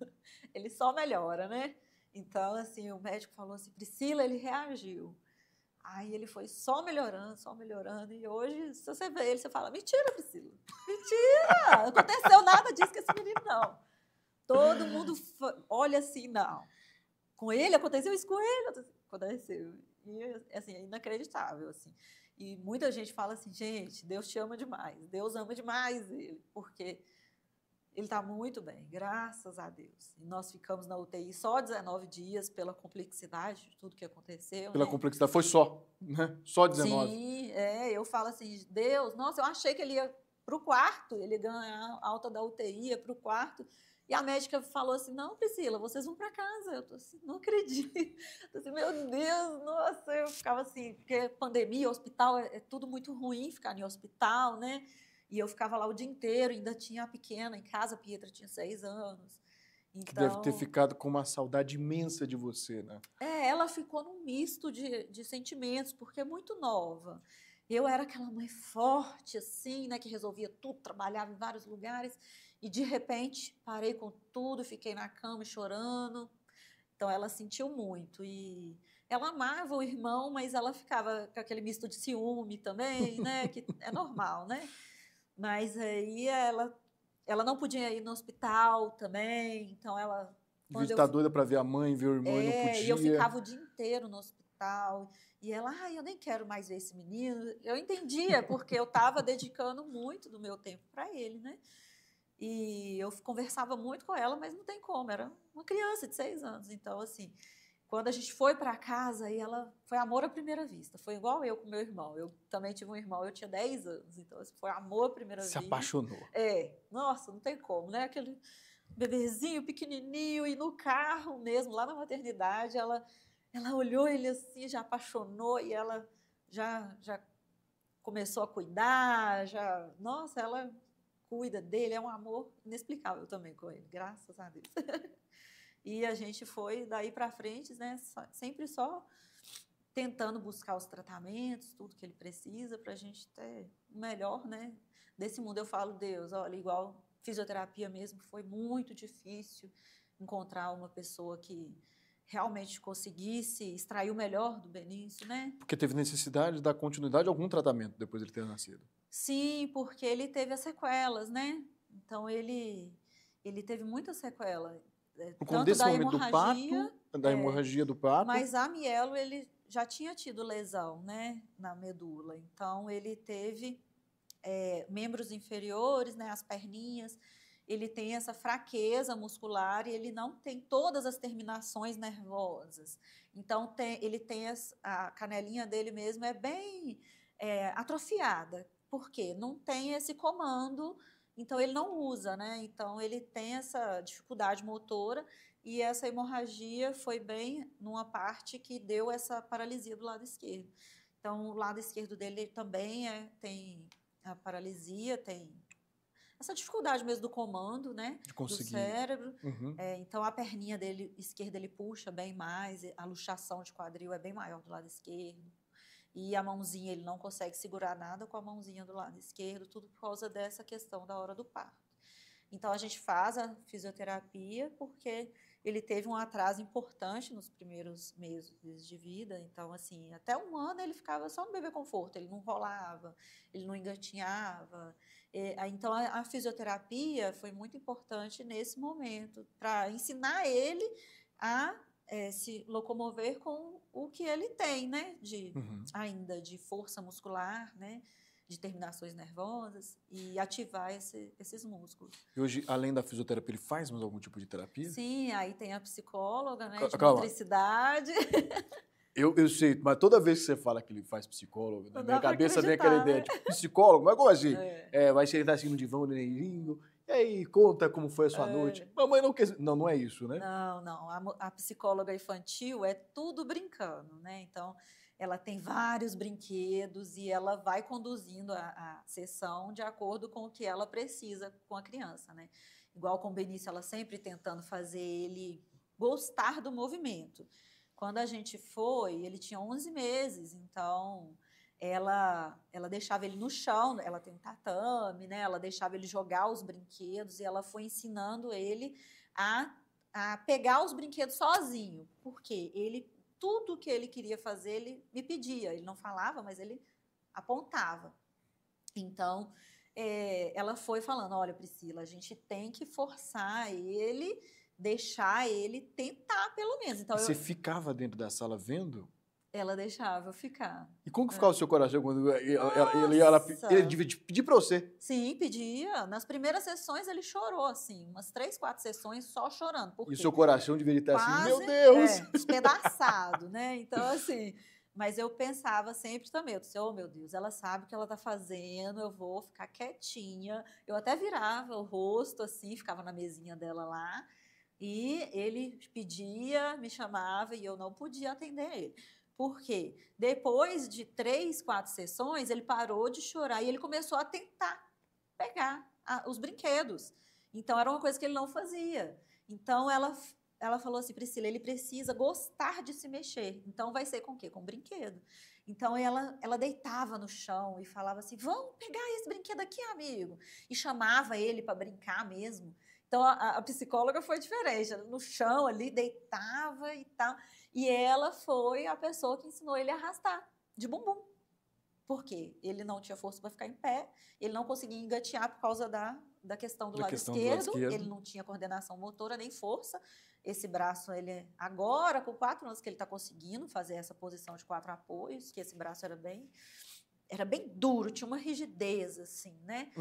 Ele só melhora, né? Então, assim, o médico falou assim, Priscila, ele reagiu. Aí ele foi só melhorando. E hoje, se você vê ele, você fala, mentira, Priscila. Mentira! Não aconteceu nada disso com esse menino, não. Todo mundo olha assim, não. Com ele, aconteceu isso com ele. Aconteceu. E, assim, é inacreditável, assim. E muita gente fala assim, gente, Deus te ama demais. Deus ama demais ele. Porque ele está muito bem, graças a Deus. E nós ficamos na UTI só 19 dias pela complexidade de tudo que aconteceu. Pela complexidade, foi só, né? Só 19. Sim, eu falo assim, Deus, nossa, eu achei que ele ia para o quarto, ele ia ganhar alta da UTI, ia para o quarto. E a médica falou assim, não, Priscila, vocês vão para casa. Eu tô assim, não acredito. Tô assim, meu Deus, nossa, eu ficava assim, porque pandemia, hospital, é tudo muito ruim ficar em hospital, né? E eu ficava lá o dia inteiro, ainda tinha a pequena em casa, a Pietra tinha 6 anos. Então, que deve ter ficado com uma saudade imensa de você, né? Ela ficou num misto de sentimentos, porque é muito nova. Eu era aquela mãe forte, assim, né, que resolvia tudo, trabalhava em vários lugares, e de repente parei com tudo, fiquei na cama chorando. Então ela sentiu muito. E ela amava o irmão, mas ela ficava com aquele misto de ciúme também, né? Que é normal, né? Mas aí ela não podia ir no hospital também, então ela... Devia estar doida para ver a mãe, ver o irmão e não podia. E eu ficava o dia inteiro no hospital. E ela, eu nem quero mais ver esse menino. Eu entendia, porque eu estava dedicando muito do meu tempo para ele, né? E eu conversava muito com ela, mas não tem como, era uma criança de 6 anos. Então, assim, quando a gente foi para casa, aí ela foi amor à primeira vista. Foi igual eu com meu irmão. Eu também tive um irmão, eu tinha 10 anos. Então, assim, foi amor à primeira vista. Se apaixonou. Nossa, não tem como, né? Aquele bebezinho pequenininho e no carro mesmo, lá na maternidade, ela olhou ele assim, já apaixonou e ela já começou a cuidar, já... Nossa, ela cuida dele, é um amor inexplicável também com ele, graças a Deus. E a gente foi daí para frente, né, sempre só tentando buscar os tratamentos, tudo que ele precisa para a gente ter o melhor, né, desse mundo. Eu falo, Deus, olha, igual fisioterapia mesmo, foi muito difícil encontrar uma pessoa que realmente conseguisse extrair o melhor do Benício, né? Porque teve necessidade de dar continuidade a algum tratamento depois de ele ter nascido. Sim, porque ele teve as sequelas, né? Então, ele teve muita sequela. Por conta Tanto desse da momento hemorragia, da hemorragia do parto. mas a Mielo, ele já tinha tido lesão, né, na medula. Então, ele teve membros inferiores, né, as perninhas, ele tem essa fraqueza muscular e ele não tem todas as terminações nervosas. Então, ele tem a canelinha dele mesmo é bem atrofiada. Por quê? Não tem esse comando, então ele não usa, né? Então, ele tem essa dificuldade motora e essa hemorragia foi bem numa parte que deu essa paralisia do lado esquerdo. Então, o lado esquerdo dele também tem a paralisia, tem essa dificuldade mesmo do comando, né? De conseguir. Do cérebro. Uhum. Então, a perninha dele, esquerda, ele puxa bem mais, a luxação de quadril é bem maior do lado esquerdo. E a mãozinha, ele não consegue segurar nada com a mãozinha do lado esquerdo, tudo por causa dessa questão da hora do parto. Então, a gente faz a fisioterapia porque ele teve um atraso importante nos primeiros meses de vida. Então, assim, até 1 ano ele ficava só no bebê conforto, ele não rolava, ele não engatinhava. Então, a fisioterapia foi muito importante nesse momento, para ensinar ele a se locomover com o que ele tem, né? Ainda de força muscular, né? De terminações nervosas e ativar esses músculos. E hoje, além da fisioterapia, ele faz mais algum tipo de terapia? Sim, aí tem a psicóloga, né, de Calma. motricidade. Eu sei, mas toda vez que você fala que ele faz psicólogo, na minha cabeça vem aquela ideia, né? tipo, psicólogo, mas como assim? Vai sentar assim no divã, no nenenzinho, e aí, conta como foi a sua noite. Mamãe não quer... Não, não é isso, né? Não. A psicóloga infantil é tudo brincando, né? Então, ela tem vários brinquedos e ela vai conduzindo a sessão de acordo com o que ela precisa com a criança, né? Igual com o Benício, ela sempre tentando fazer ele gostar do movimento. Quando a gente foi, ele tinha 11 meses, então ela deixava ele no chão, ela tem um tatame, né? Ela deixava ele jogar os brinquedos e ela foi ensinando ele a pegar os brinquedos sozinho, porque tudo que ele queria fazer, ele me pedia. Ele não falava, mas ele apontava. Então, ela foi falando, olha, Priscila, a gente tem que forçar ele, deixar ele tentar, pelo menos. Então, você ficava dentro da sala vendo? Ela deixava eu ficar. E como que ficava o seu coração quando ele devia pedir para você? Sim, pedia. Nas primeiras sessões ele chorou, assim, umas 3, 4 sessões só chorando. E o seu coração deveria estar quase, assim, meu Deus! Despedaçado, né? Então, assim, mas eu pensava sempre também, eu disse, oh, meu Deus, ela sabe o que ela está fazendo, eu vou ficar quietinha. Eu até virava o rosto, assim, ficava na mesinha dela lá, e ele pedia, me chamava, e eu não podia atender ele. Por quê? Depois de 3, 4 sessões, ele parou de chorar e ele começou a tentar pegar os brinquedos. Então, era uma coisa que ele não fazia. Então, ela falou assim, Priscila, ele precisa gostar de se mexer. Então, vai ser com o quê? Com brinquedo. Então, ela deitava no chão e falava assim, vamos pegar esse brinquedo aqui, amigo. E chamava ele para brincar mesmo. Então, a psicóloga foi diferente. Ela, no chão ali, deitava e tal. E ela foi a pessoa que ensinou ele a arrastar de bumbum. Por quê? Ele não tinha força para ficar em pé, ele não conseguia engatear por causa da questão do lado esquerdo, ele não tinha coordenação motora nem força. Esse braço, agora, com 4 anos que ele está conseguindo fazer essa posição de 4 apoios, que esse braço era bem duro, tinha uma rigidez, assim, né?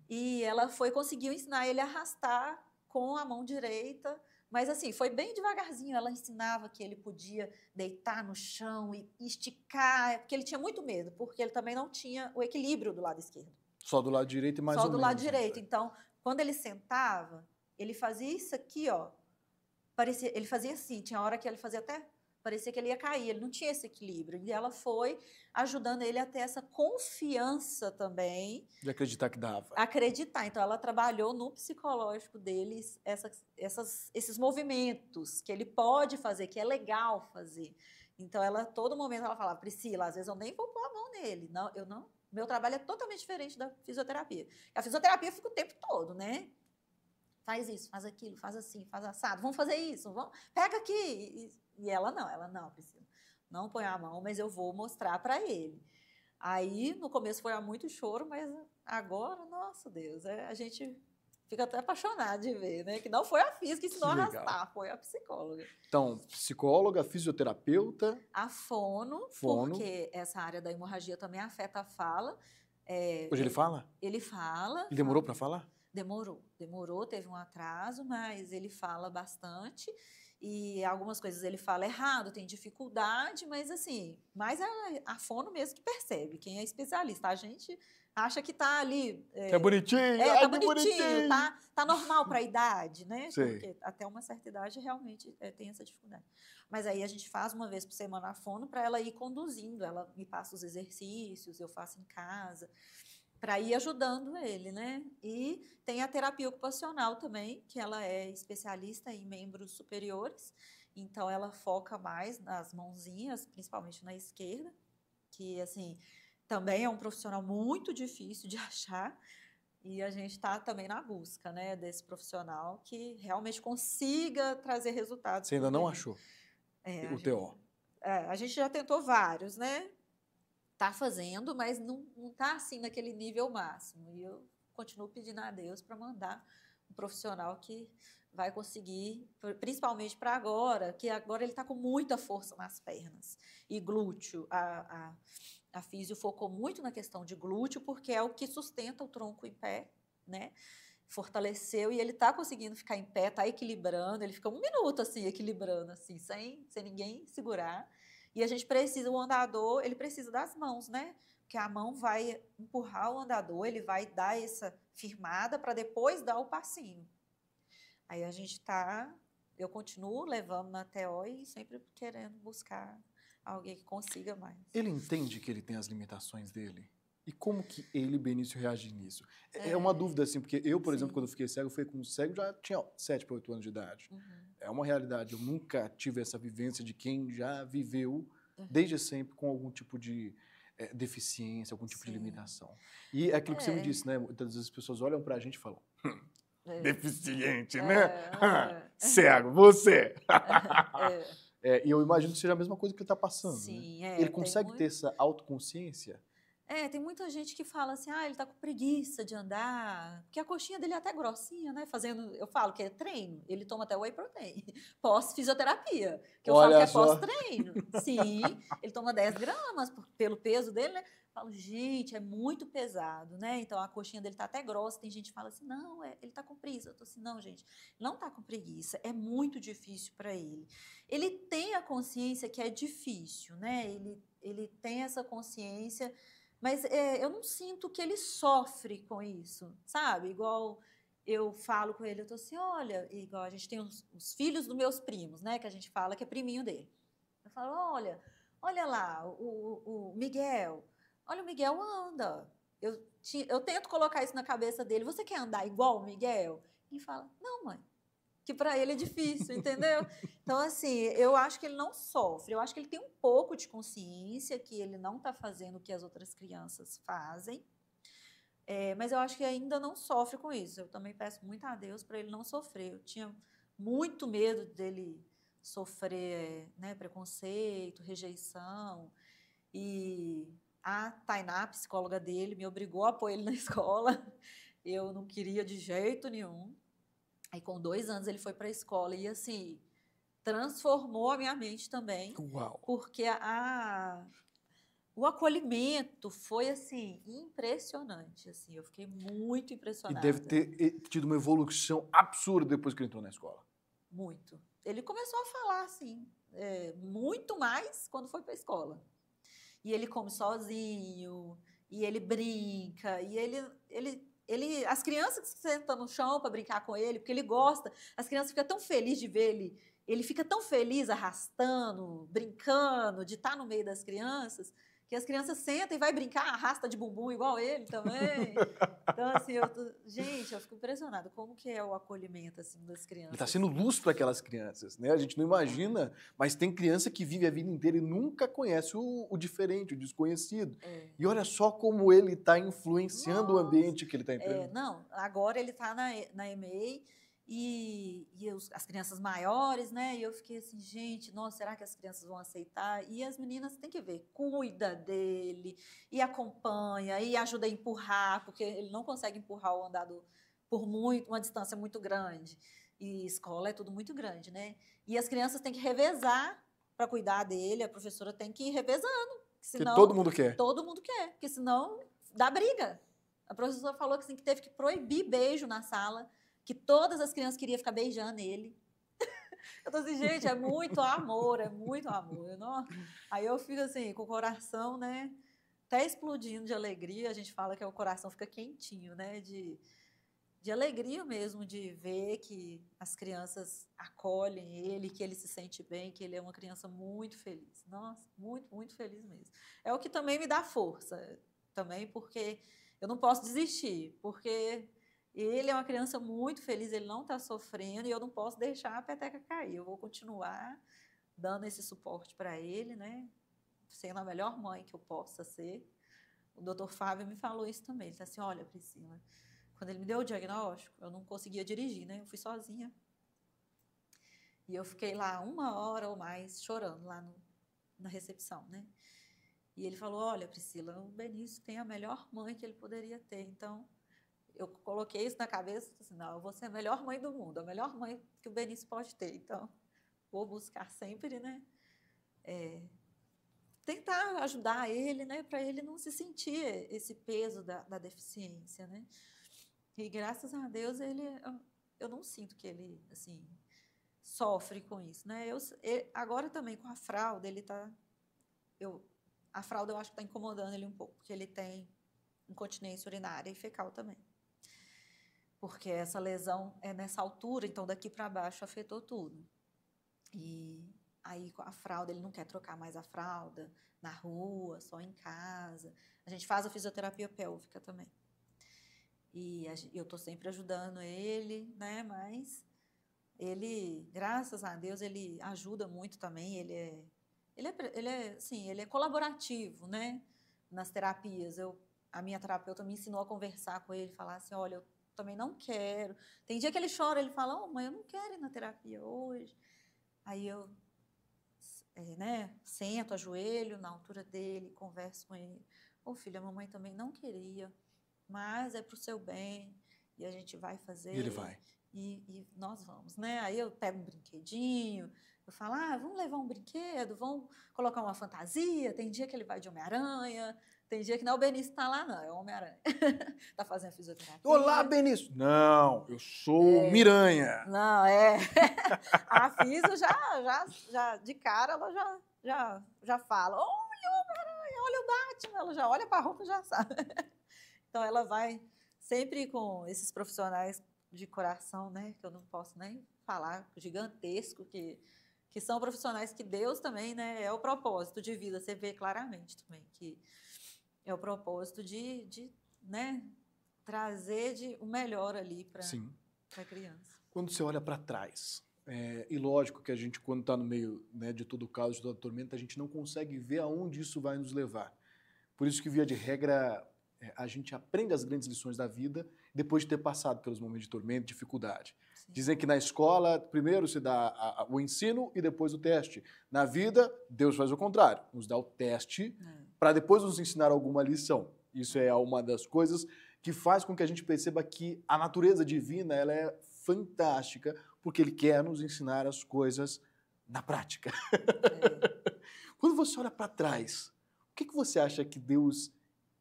E ela conseguiu ensinar ele a arrastar com a mão direita, mas assim, foi bem devagarzinho, ela ensinava que ele podia deitar no chão e esticar, porque ele tinha muito medo, porque ele também não tinha o equilíbrio do lado esquerdo. Só do lado direito e mais ou menos. Só do lado direito. Então, quando ele sentava, ele fazia isso aqui, ó. Ele fazia assim, tinha hora que ele fazia até... parecia que ele ia cair, ele não tinha esse equilíbrio. E ela foi ajudando ele a ter essa confiança também. De acreditar que dava. Acreditar. Então, ela trabalhou no psicológico deles esses movimentos que ele pode fazer, que é legal fazer. Então, todo momento ela falava, Priscila, às vezes eu nem vou pôr a mão nele. Não, eu não. Meu trabalho é totalmente diferente da fisioterapia. A fisioterapia fica o tempo todo, né? Faz isso, faz aquilo, faz assim, faz assado. Vamos fazer isso, pega aqui. E ela não, Priscila. Não põe a mão, mas eu vou mostrar para ele. Aí, no começo foi muito choro, mas agora, nossa Deus, a gente fica até apaixonado de ver, né? Que não foi a física que ensinou a arrastar, foi a psicóloga. Então, psicóloga, fisioterapeuta. A fono, porque essa área da hemorragia também afeta a fala. Hoje ele fala? Ele fala. Ele demorou para falar? Demorou, teve um atraso, mas ele fala bastante. E algumas coisas ele fala errado, tem dificuldade, mas assim, mais a fono mesmo que percebe, quem é especialista. A gente acha que tá ali... É bonitinho, tá bonitinho, tá normal para a idade, né? Sei. Porque até uma certa idade realmente tem essa dificuldade. Mas aí a gente faz uma vez por semana a fono para ela ir conduzindo, ela me passa os exercícios, eu faço em casa, para ir ajudando ele, né? E tem a terapia ocupacional também, que ela é especialista em membros superiores, então ela foca mais nas mãozinhas, principalmente na esquerda, que, assim, também é um profissional muito difícil de achar, e a gente está também na busca, né, desse profissional que realmente consiga trazer resultados. Você ainda não achou o TO? A gente já tentou vários, né? Tá fazendo, mas não tá assim naquele nível máximo. E eu continuo pedindo a Deus para mandar um profissional que vai conseguir, principalmente para agora, que agora ele está com muita força nas pernas. E glúteo, a físio focou muito na questão de glúteo, porque é o que sustenta o tronco em pé, né? Fortaleceu e ele está conseguindo ficar em pé, está equilibrando, ele fica 1 minuto assim, equilibrando, assim, sem ninguém segurar. E a gente precisa, o andador, ele precisa das mãos, né? Porque a mão vai empurrar o andador, ele vai dar essa firmada para depois dar o passinho. Aí eu continuo levando na TO e sempre querendo buscar alguém que consiga mais. Ele entende que ele tem as limitações dele? E como que ele, Benício, reage nisso? É uma dúvida, assim, porque eu, por exemplo, quando eu fiquei cego, eu fui com cego, já tinha 7 para 8 anos de idade. Uhum. É uma realidade. Eu nunca tive essa vivência de quem já viveu, desde sempre, com algum tipo de deficiência, algum tipo de limitação. E é aquilo que você me disse, né? Muitas vezes as pessoas olham pra gente e falam, deficiente, né? Cego, você! E eu imagino que seja a mesma coisa que ele está passando. Sim, né? Ele consegue ter essa autoconsciência? Tem muita gente que fala assim, ele tá com preguiça de andar, porque a coxinha dele é até grossinha, né? Eu falo que é treino, ele toma até whey protein, pós-fisioterapia, que eu falo que é pós-treino. Sim, ele toma 10 gramas pelo peso dele, né? Eu falo, gente, é muito pesado, né? Então a coxinha dele tá até grossa, tem gente que fala assim, não, ele tá com preguiça. Eu tô assim, não, gente, não tá com preguiça, é muito difícil para ele. Ele tem a consciência que é difícil, né? Ele tem essa consciência. Mas eu não sinto que ele sofre com isso, sabe? Igual eu falo com ele, eu tô assim, olha, igual a gente tem os filhos dos meus primos, né? Que a gente fala que é priminho dele. Eu falo, olha lá, o Miguel. Olha, o Miguel anda. Eu tento colocar isso na cabeça dele. Você quer andar igual o Miguel? E ele fala, não, mãe. Que para ele é difícil, entendeu? Então, assim, eu acho que ele não sofre. Eu acho que ele tem um pouco de consciência que ele não está fazendo o que as outras crianças fazem. Mas eu acho que ainda não sofre com isso. Eu também peço muito a Deus para ele não sofrer. Eu tinha muito medo dele sofrer, né, preconceito, rejeição. E a Tainá, a psicóloga dele, me obrigou a pôr ele na escola. Eu não queria de jeito nenhum. Aí, com 2 anos, ele foi para a escola e, assim, transformou a minha mente também. Uau. Porque o acolhimento foi, assim, impressionante. Assim, eu fiquei muito impressionada. E deve ter tido uma evolução absurda depois que ele entrou na escola. Muito. Ele começou a falar, assim, muito mais quando foi para a escola. E ele come sozinho, e ele brinca, e as crianças que sentam no chão para brincar com ele, porque ele gosta, as crianças ficam tão felizes de ver ele ele fica tão feliz arrastando, brincando, de estar no meio das crianças, que as crianças sentam e vai brincar, arrasta de bumbum igual ele também. Então, assim, gente, eu fico impressionada como que é o acolhimento assim, das crianças. Está sendo luz para aquelas crianças, né? A gente não imagina, mas tem criança que vive a vida inteira e nunca conhece o diferente, o desconhecido. E olha só como ele está influenciando o ambiente que ele está entrando. Não, agora ele está na EMEI e as crianças maiores, né? E eu fiquei assim, gente, nossa, será que as crianças vão aceitar? E as meninas têm que ver, cuida dele, e acompanha, e ajuda a empurrar, porque ele não consegue empurrar o andador por uma distância muito grande. E escola é tudo muito grande, né? E as crianças têm que revezar para cuidar dele, a professora tem que ir revezando. Senão, que todo mundo quer. Todo mundo quer, porque senão dá briga. A professora falou que, assim, que teve que proibir beijo na sala, que todas as crianças queriam ficar beijando ele. Eu tô assim, gente, é muito amor, é muito amor. Não? Aí eu fico assim, com o coração, né, até explodindo de alegria. A gente fala que o coração fica quentinho, né, de alegria mesmo, de ver que as crianças acolhem ele, que ele se sente bem, que ele é uma criança muito feliz. Nossa, muito, muito feliz mesmo. É o que também me dá força, também, porque eu não posso desistir, porque ele é uma criança muito feliz, ele não está sofrendo e eu não posso deixar a peteca cair. Eu vou continuar dando esse suporte para ele, né? Sendo a melhor mãe que eu possa ser. O doutor Fábio me falou isso também. Ele disse assim, olha, Priscila, quando ele me deu o diagnóstico, eu não conseguia dirigir, né? Eu fui sozinha. E eu fiquei lá 1 hora ou mais chorando lá na recepção, né? E ele falou, olha, Priscila, o Benício tem a melhor mãe que ele poderia ter, então eu coloquei isso na cabeça, assim, não, eu vou ser a melhor mãe do mundo, a melhor mãe que o Benício pode ter. Então, vou buscar sempre, né, tentar ajudar ele, né, para ele não se sentir esse peso da deficiência, né. E graças a Deus eu não sinto que ele, assim, sofre com isso, né. Agora também com a fralda, a fralda eu acho que está incomodando ele um pouco, porque ele tem incontinência urinária e fecal também. Porque essa lesão é nessa altura, então daqui para baixo afetou tudo. E aí a fralda, ele não quer trocar mais a fralda na rua, só em casa. A gente faz a fisioterapia pélvica também. E eu estou sempre ajudando ele, né? Mas ele, graças a Deus, ele ajuda muito também. Ele é colaborativo, né? Nas terapias. A minha terapeuta me ensinou a conversar com ele, falar assim, olha, eu também não quero. Tem dia que ele chora, ele fala, mãe, eu não quero ir na terapia hoje. Aí eu sento, ajoelho na altura dele, converso com ele. Filho, a mamãe também não queria, mas é para o seu bem, e a gente vai fazer. E ele vai. E nós vamos, né? Aí eu pego um brinquedinho, eu falo, vamos levar um brinquedo, vamos colocar uma fantasia. Tem dia que ele vai de Homem-Aranha, tem dia que não, o Benício está lá, não, é o Homem-Aranha. Está fazendo fisioterapia. Olá, Benício. Não, eu sou Miranha. Não, a Físio já de cara, ela já fala, olha o Homem-Aranha, olha o Batman, ela já olha para a roupa e já sabe. Então, ela vai sempre com esses profissionais de coração, né, que eu não posso nem falar, gigantesco, que são profissionais que Deus também, né, é o propósito de vida, você vê claramente também, que é o propósito de né, trazer o melhor ali para a criança. Quando você olha para trás, e lógico que a gente, quando está no meio, né, de todo o caos, de toda a tormenta, a gente não consegue ver aonde isso vai nos levar. Por isso que, via de regra, a gente aprende as grandes lições da vida depois de ter passado pelos momentos de tormenta, dificuldade. Sim. Dizem que na escola, primeiro se dá o ensino e depois o teste. Na vida, Deus faz o contrário, nos dá o teste para depois nos ensinar alguma lição. Isso é uma das coisas que faz com que a gente perceba que a natureza divina ela é fantástica, porque Ele quer nos ensinar as coisas na prática. Quando você olha para trás, o que você acha que Deus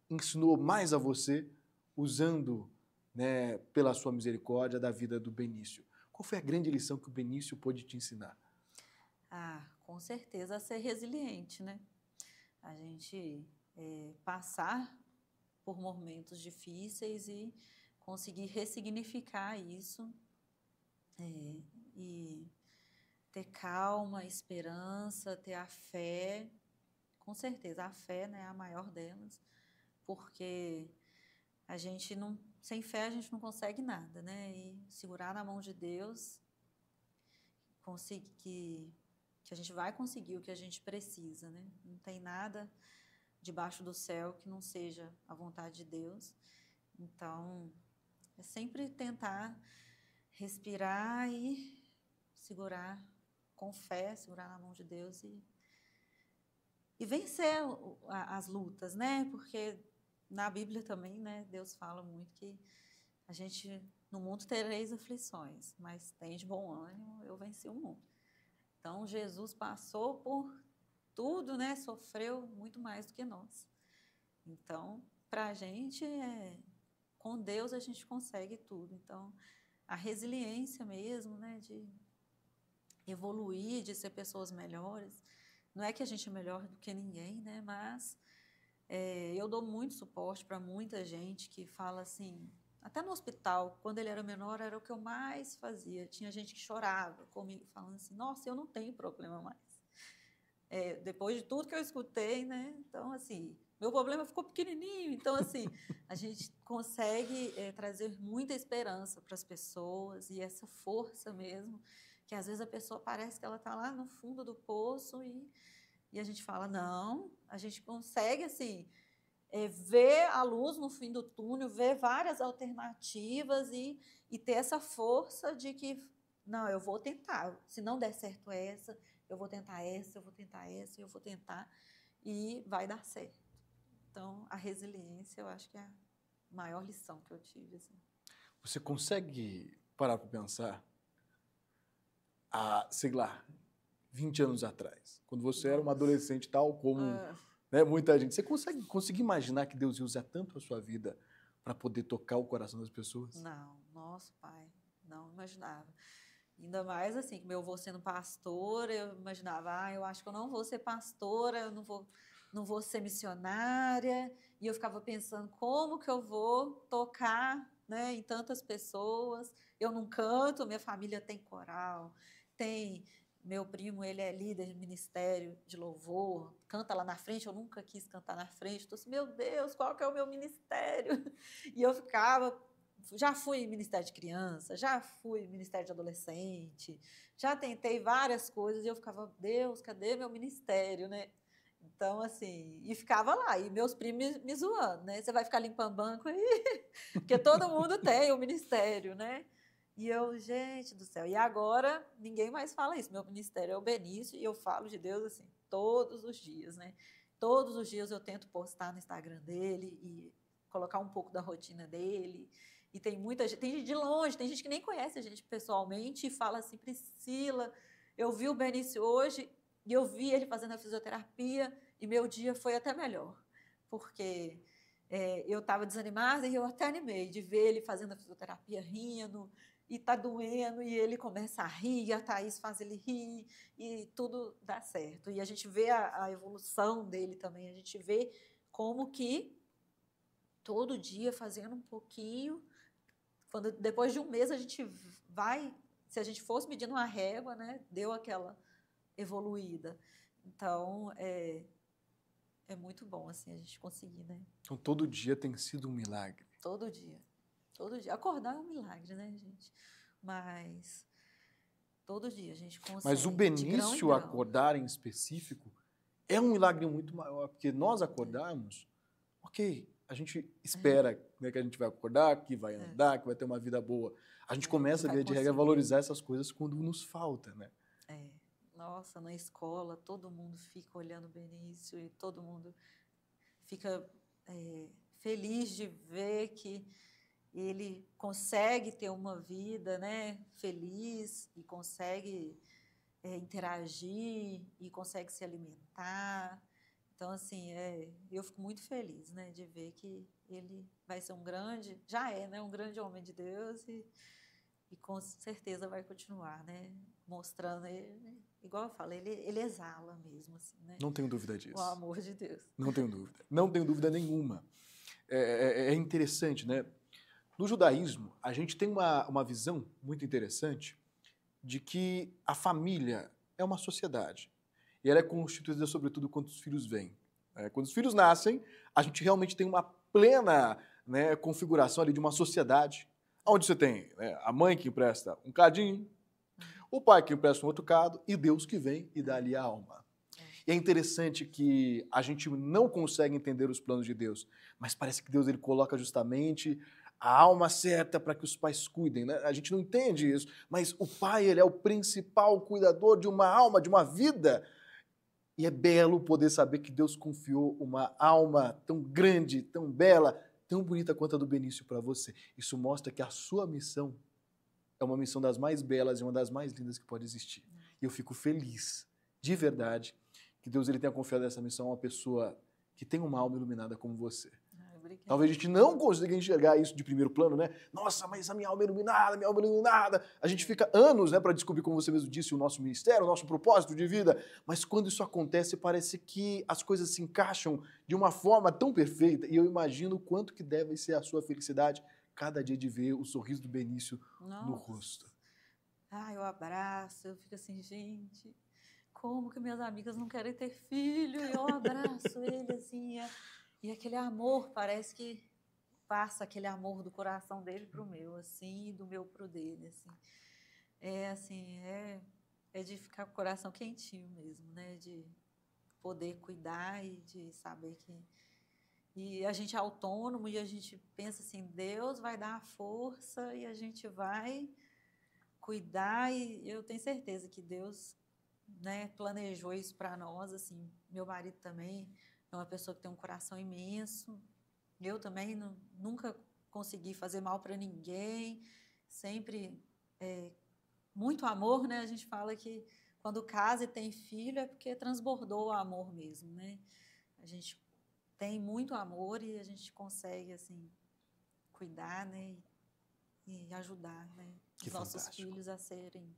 ensinou mais a você usando, né, pela sua misericórdia da vida do Benício? Qual foi a grande lição que o Benício pôde te ensinar? Com certeza a ser resiliente, né? A gente passar por momentos difíceis e conseguir ressignificar isso e ter calma, esperança, ter a fé. Com certeza, a fé, né, é a maior delas, porque a gente não, sem fé a gente não consegue nada, né? E segurar na mão de Deus, conseguir que a gente vai conseguir o que a gente precisa, né? Não tem nada debaixo do céu que não seja a vontade de Deus. Então, é sempre tentar respirar e segurar com fé, segurar na mão de Deus e vencer as lutas, né? Porque na Bíblia também, né, Deus fala muito que a gente, no mundo tereis aflições, mas tem de bom ânimo, eu venci o mundo. Então, Jesus passou por tudo, né? Sofreu muito mais do que nós. Então, para a gente, com Deus a gente consegue tudo. Então, a resiliência mesmo, né? De evoluir, de ser pessoas melhores. Não é que a gente é melhor do que ninguém, né? Mas eu dou muito suporte para muita gente que fala assim, até no hospital, quando ele era menor, era o que eu mais fazia. Tinha gente que chorava comigo, falando assim, nossa, eu não tenho problema mais. Depois de tudo que eu escutei, né? Então, assim, meu problema ficou pequenininho. Então, assim, a gente consegue trazer muita esperança para as pessoas e essa força mesmo, que às vezes a pessoa parece que ela está lá no fundo do poço e a gente fala, não, a gente consegue, assim, ver a luz no fim do túnel, ver várias alternativas e ter essa força de que, não, eu vou tentar, se não der certo essa, eu vou tentar essa, eu vou tentar essa, eu vou tentar, e vai dar certo. Então, a resiliência, eu acho que é a maior lição que eu tive. Assim. Você consegue parar para pensar, sei lá, 20 anos atrás, quando você era uma adolescente tal como né, muita gente, você consegue imaginar que Deus ia usar tanto a sua vida para poder tocar o coração das pessoas? Não, nosso pai, não imaginava. Ainda mais assim, que meu avô sendo pastor, eu imaginava, eu acho que eu não vou ser pastora, eu não vou ser missionária, e eu ficava pensando como que eu vou tocar, né, em tantas pessoas. Eu não canto, minha família tem coral, tem meu primo, ele é líder de ministério de louvor, canta lá na frente, eu nunca quis cantar na frente, então assim, meu Deus, qual que é o meu ministério? E eu ficava, já fui em ministério de criança, já fui em ministério de adolescente, já tentei várias coisas e eu ficava, Deus, cadê meu ministério, né? Então, assim, e ficava lá, e meus primos me zoando, né? Você vai ficar limpando banco aí? Porque todo mundo tem o ministério, né? E eu, gente do céu, e agora ninguém mais fala isso. Meu ministério é o Benício e eu falo de Deus assim, todos os dias, né? Todos os dias eu tento postar no Instagram dele e colocar um pouco da rotina dele. E tem muita gente, tem gente de longe, tem gente que nem conhece a gente pessoalmente e fala assim, Priscila, eu vi o Benício hoje e eu vi ele fazendo a fisioterapia e meu dia foi até melhor, porque eu estava desanimada e eu até animei de ver ele fazendo a fisioterapia, rindo, e tá doendo, e ele começa a rir, e a Thaís faz ele rir, e tudo dá certo. E a gente vê a evolução dele também, a gente vê como que todo dia fazendo um pouquinho, depois de um mês a gente vai, se a gente fosse medindo uma régua, né, deu aquela evoluída. Então, é muito bom, assim, a gente conseguir, né? Então, todo dia tem sido um milagre. Todo dia. Todo dia. Acordar é um milagre, né, gente? Mas todo dia a gente consegue. Mas o Benício acordar em específico é um milagre muito maior, porque nós acordarmos, ok, a gente espera né, que a gente vai acordar, que vai andar, que vai ter uma vida boa. A gente começa, via de regra, a valorizar essas coisas quando nos falta, né? Nossa, na escola, todo mundo fica olhando o Benício e todo mundo fica feliz de ver que ele consegue ter uma vida, né, feliz e consegue interagir e consegue se alimentar. Então, assim, eu fico muito feliz, né, de ver que ele vai ser já é, né, um grande homem de Deus e com certeza vai continuar, né, mostrando ele, igual eu falo, ele exala mesmo, assim, né? Não tenho dúvida disso. O amor de Deus. Não tenho dúvida. Não tenho dúvida nenhuma. É interessante, né? No judaísmo, a gente tem uma visão muito interessante de que a família é uma sociedade. E ela é constituída, sobretudo, quando os filhos vêm. Quando os filhos nascem, a gente realmente tem uma plena, né, configuração ali de uma sociedade, onde você tem, né, a mãe que empresta um cadinho, o pai que empresta um outro cado, e Deus que vem e dá ali a alma. E é interessante que a gente não consegue entender os planos de Deus, mas parece que Deus ele coloca justamente a alma certa para que os pais cuidem, né? A gente não entende isso, mas o pai ele é o principal cuidador de uma alma, de uma vida. E é belo poder saber que Deus confiou uma alma tão grande, tão bela, tão bonita quanto a do Benício para você. Isso mostra que a sua missão é uma missão das mais belas e uma das mais lindas que pode existir. E eu fico feliz, de verdade, que Deus ele tenha confiado essa missão a uma pessoa que tem uma alma iluminada como você. Talvez a gente não consiga enxergar isso de primeiro plano, né? Nossa, mas a minha alma é iluminada, minha alma é iluminada. A gente fica anos, né, para descobrir, como você mesmo disse, o nosso ministério, o nosso propósito de vida. Mas quando isso acontece, parece que as coisas se encaixam de uma forma tão perfeita. E eu imagino o quanto que deve ser a sua felicidade cada dia de ver o sorriso do Benício no rosto. Eu abraço, eu fico assim, gente, como que minhas amigas não querem ter filho? E eu abraço ele assim, e aquele amor, parece que passa aquele amor do coração dele para o meu, assim, e do meu para o dele, assim. É de ficar com o coração quentinho mesmo, né? De poder cuidar e de saber que... E a gente é autônomo e a gente pensa assim, Deus vai dar a força e a gente vai cuidar, e eu tenho certeza que Deus, né, planejou isso para nós, assim. Meu marido também é uma pessoa que tem um coração imenso. Eu também nunca consegui fazer mal para ninguém, sempre muito amor, né? A gente fala que quando casa e tem filho é porque transbordou o amor mesmo, né? A gente tem muito amor e a gente consegue, assim, cuidar, né? E ajudar, né? Os nossos filhos a serem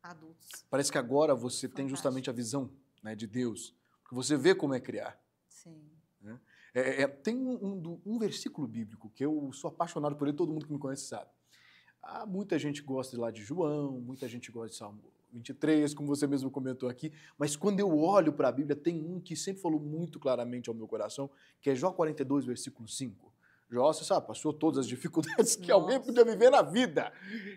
adultos. Parece que agora você tem justamente a visão, né, de Deus, porque você vê como é criar. Sim. Né? Tem um versículo bíblico que eu sou apaixonado por ele, todo mundo que me conhece sabe. Muita gente gosta de lá de João, muita gente gosta de Salmo 23, como você mesmo comentou aqui, mas quando eu olho para a Bíblia, tem um que sempre falou muito claramente ao meu coração, que é Jó 42, versículo 5. Jó, você sabe, passou todas as dificuldades que alguém podia viver na vida,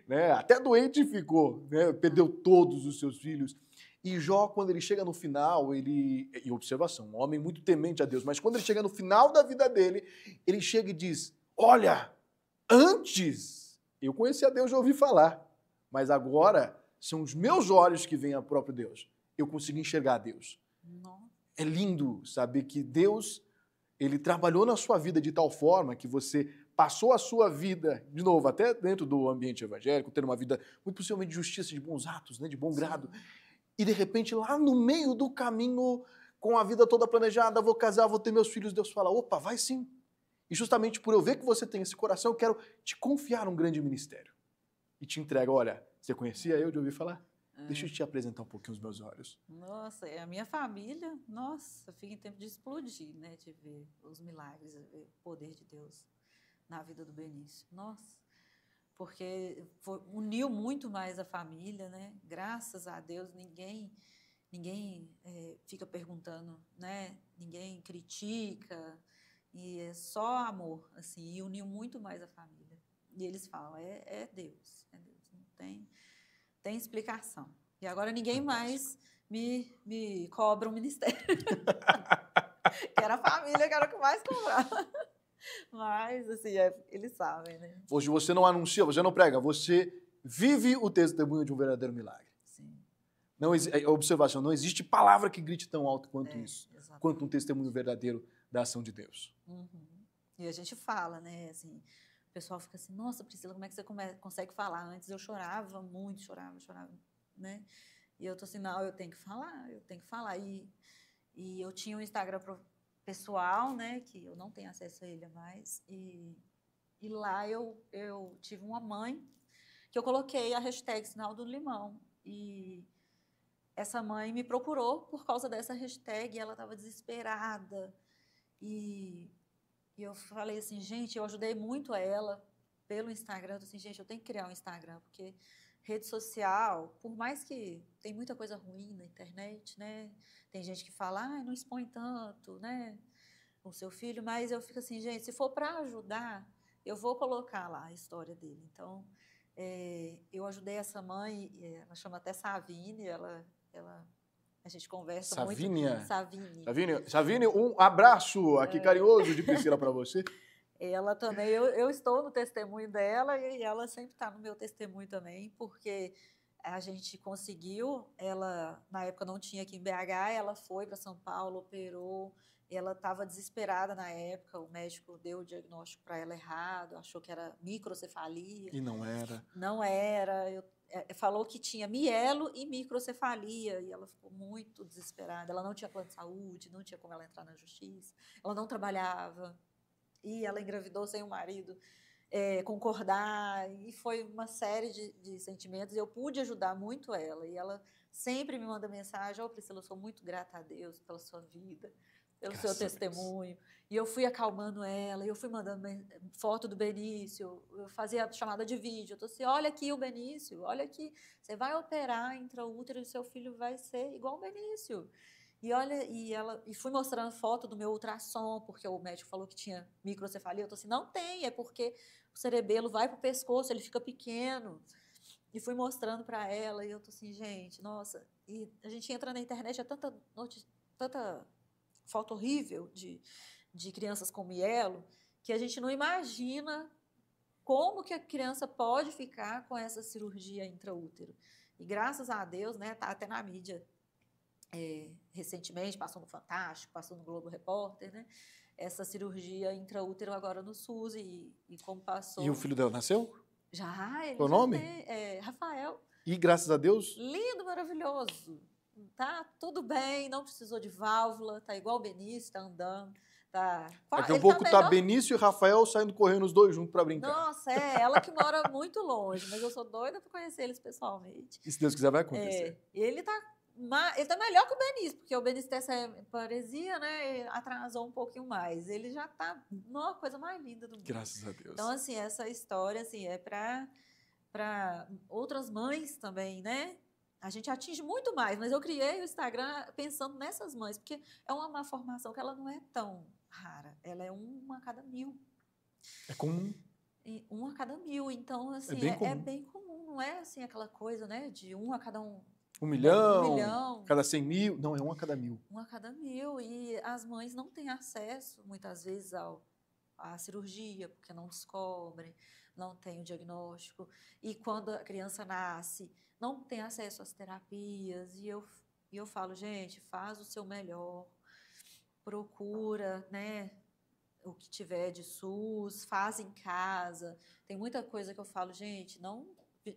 né? Até doente ficou, né? Perdeu todos os seus filhos. E Jó, quando ele chega no final, e observação, um homem muito temente a Deus, mas quando ele chega no final da vida dele, ele chega e diz, olha, antes eu conhecia Deus, já ouvi falar, mas agora são os meus olhos que veem a próprio Deus. Eu consigo enxergar Deus. Nossa. É lindo saber que Deus, ele trabalhou na sua vida de tal forma que você passou a sua vida, de novo, até dentro do ambiente evangélico, tendo uma vida muito possivelmente de justiça, de bons atos, né, de bom grado. E de repente, lá no meio do caminho, com a vida toda planejada, vou casar, vou ter meus filhos, Deus fala, opa, vai sim. E justamente por eu ver que você tem esse coração, eu quero te confiar um grande ministério. E te entrega, olha, você conhecia eu de ouvir falar? Deixa eu te apresentar um pouquinho os meus olhos. Nossa, a minha família, nossa, fica em tempo de explodir, né? De ver os milagres, ver o poder de Deus na vida do Benício. Nossa, porque uniu muito mais a família, né? Graças a Deus, ninguém fica perguntando, né? Ninguém critica, e é só amor, assim, e uniu muito mais a família. E eles falam, é Deus, não tem explicação. E agora ninguém mais me cobra um ministério. Que era a família que era o que mais cobrava. Mas, assim, eles sabem, né? Hoje você não anuncia, você não prega, você vive o testemunho de um verdadeiro milagre. Sim. Não, observação, não existe palavra que grite tão alto quanto isso, exatamente. Quanto um testemunho verdadeiro da ação de Deus. Uhum. E a gente fala, né, assim, o pessoal fica assim, nossa, Priscila, como é que você consegue falar? Antes eu chorava muito, chorava, né? E eu tô assim, não, eu tenho que falar. E eu tinha um Instagram pessoal, né, que eu não tenho acesso a ele mais, e lá eu tive uma mãe que eu coloquei a hashtag Sinal do Limão, e essa mãe me procurou por causa dessa hashtag, e ela estava desesperada, e eu falei assim, gente, eu ajudei muito ela pelo Instagram, eu disse assim, gente, eu tenho que criar um Instagram, porque rede social, por mais que tem muita coisa ruim na internet, né? Tem gente que fala, não expõe tanto, né? O seu filho, mas eu fico assim, gente, se for para ajudar, eu vou colocar lá a história dele. Então, eu ajudei essa mãe, ela chama até Savine, a gente conversa Savínia. muito. Savine. Savine, um abraço aqui carinhoso de Priscila para você. Ela também, eu estou no testemunho dela e ela sempre está no meu testemunho também, porque a gente conseguiu, ela na época não tinha aqui em BH, ela foi para São Paulo, operou, ela estava desesperada na época, o médico deu o diagnóstico para ela errado, achou que era microcefalia. E não era. Não era, falou que tinha mielo e microcefalia, e ela ficou muito desesperada, ela não tinha plano de saúde, não tinha como ela entrar na justiça, ela não trabalhava, e ela engravidou sem o marido concordar, e foi uma série de sentimentos. Eu pude ajudar muito ela, e ela sempre me manda mensagem, Priscila, eu sou muito grata a Deus pela sua vida, pelo seu testemunho. E eu fui acalmando ela, eu fui mandando foto do Benício, eu fazia chamada de vídeo, eu tô assim, olha aqui o Benício, olha aqui, você vai operar intraútero e seu filho vai ser igual o Benício. E olha, e fui mostrando foto do meu ultrassom, porque o médico falou que tinha microcefalia. Eu tô assim, não tem, é porque o cerebelo vai pro pescoço, ele fica pequeno. E fui mostrando para ela, e eu tô assim, gente, nossa. E a gente entra na internet, é tanta foto horrível de crianças com mielo, que a gente não imagina como que a criança pode ficar com essa cirurgia intraútero. E graças a Deus, né, tá até na mídia. Recentemente, passou no Fantástico, passou no Globo Repórter, né? Essa cirurgia intraútero agora no SUS, e como passou... E o filho dela nasceu? Já, ele Qual já o nome? tem, Rafael. E graças a Deus? Lindo, maravilhoso. Tá tudo bem, não precisou de válvula, tá igual o Benício, tá andando. Daqui a um pouco tá Benício e Rafael saindo correndo os dois juntos para brincar. Nossa, ela que mora muito longe, mas eu sou doida para conhecer eles pessoalmente. E se Deus quiser vai acontecer. Ele tá melhor que o Benício, porque o Benício tem essa paresia, né? Atrasou um pouquinho mais. Ele já tá uma coisa mais linda do mundo. Graças a Deus. Então, assim, essa história assim, é para outras mães também, né? A gente atinge muito mais, mas eu criei o Instagram pensando nessas mães, porque é uma malformação que ela não é tão rara. Ela é 1 a cada 1000. É comum. 1 a cada 1000. Então, assim, é bem comum. Não é assim aquela coisa, né? De 1 a cada 1 milhão, cada 100 mil. Não, é 1 a cada 1000. 1 a cada 1000. E as mães não têm acesso, muitas vezes, à cirurgia, porque não descobrem, não tem o diagnóstico. E quando a criança nasce, não tem acesso às terapias. E eu falo, gente, faz o seu melhor, procura, né? O que tiver de SUS, faz em casa. Tem muita coisa que eu falo, gente,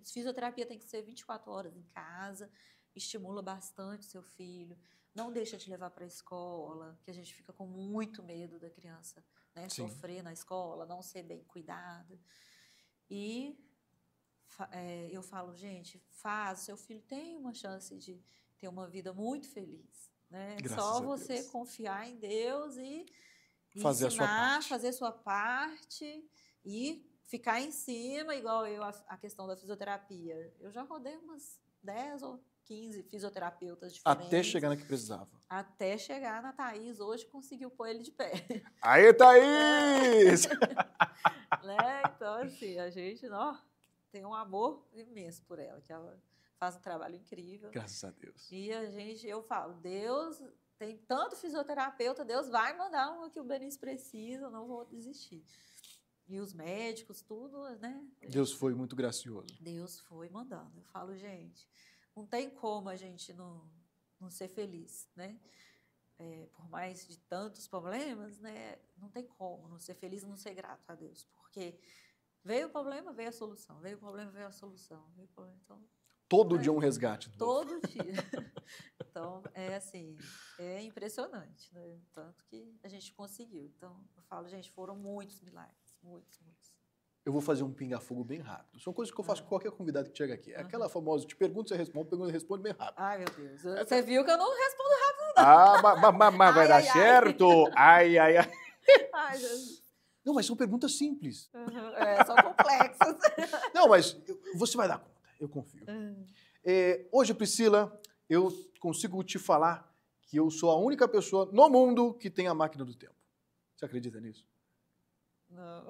fisioterapia tem que ser 24 horas em casa, estimula bastante o seu filho, não deixa de levar para a escola, que a gente fica com muito medo da criança, né, sofrer na escola, não ser bem cuidada. E eu falo, gente, seu filho tem uma chance de ter uma vida muito feliz, né? Só você confiar em Deus e ensinar, fazer a sua parte e ficar em cima, igual a questão da fisioterapia. Eu já rodei umas 10 ou 15 fisioterapeutas diferentes. Até chegar na que precisava. Até chegar na Thaís, hoje conseguiu pôr ele de pé. Aê, Thaís! Né? Então, assim, a gente tem um amor imenso por ela, que ela faz um trabalho incrível. Graças a Deus. E eu falo, Deus... Tem tanto fisioterapeuta, Deus vai mandar um que o Benício precisa, eu não vou desistir. E os médicos, tudo, né? Deus foi muito gracioso. Deus foi mandando. Eu falo, gente, não tem como a gente não ser feliz, né? Por mais de tantos problemas, né? Não tem como não ser feliz e não ser grato a Deus. Porque veio o problema, veio a solução. Veio o problema, veio a solução. Veio o problema, então... Todo dia um resgate. Todo dia. Então, é impressionante, né? Tanto que a gente conseguiu. Então, eu falo, gente, foram muitos milagres, muitos. Eu vou fazer um pinga-fogo bem rápido. São coisas que eu faço com qualquer convidado que chega aqui. É aquela famosa, te pergunto, você responde, pergunta, responde bem rápido. Ai, meu Deus. Você viu que eu não respondo rápido, não. Mas vai dar certo. Ai. Ai, Jesus. Não, mas são perguntas simples. São complexas. Não, mas você vai dar conta. Eu confio. Hoje, Priscila, eu consigo te falar que eu sou a única pessoa no mundo que tem a máquina do tempo. Você acredita nisso? Não.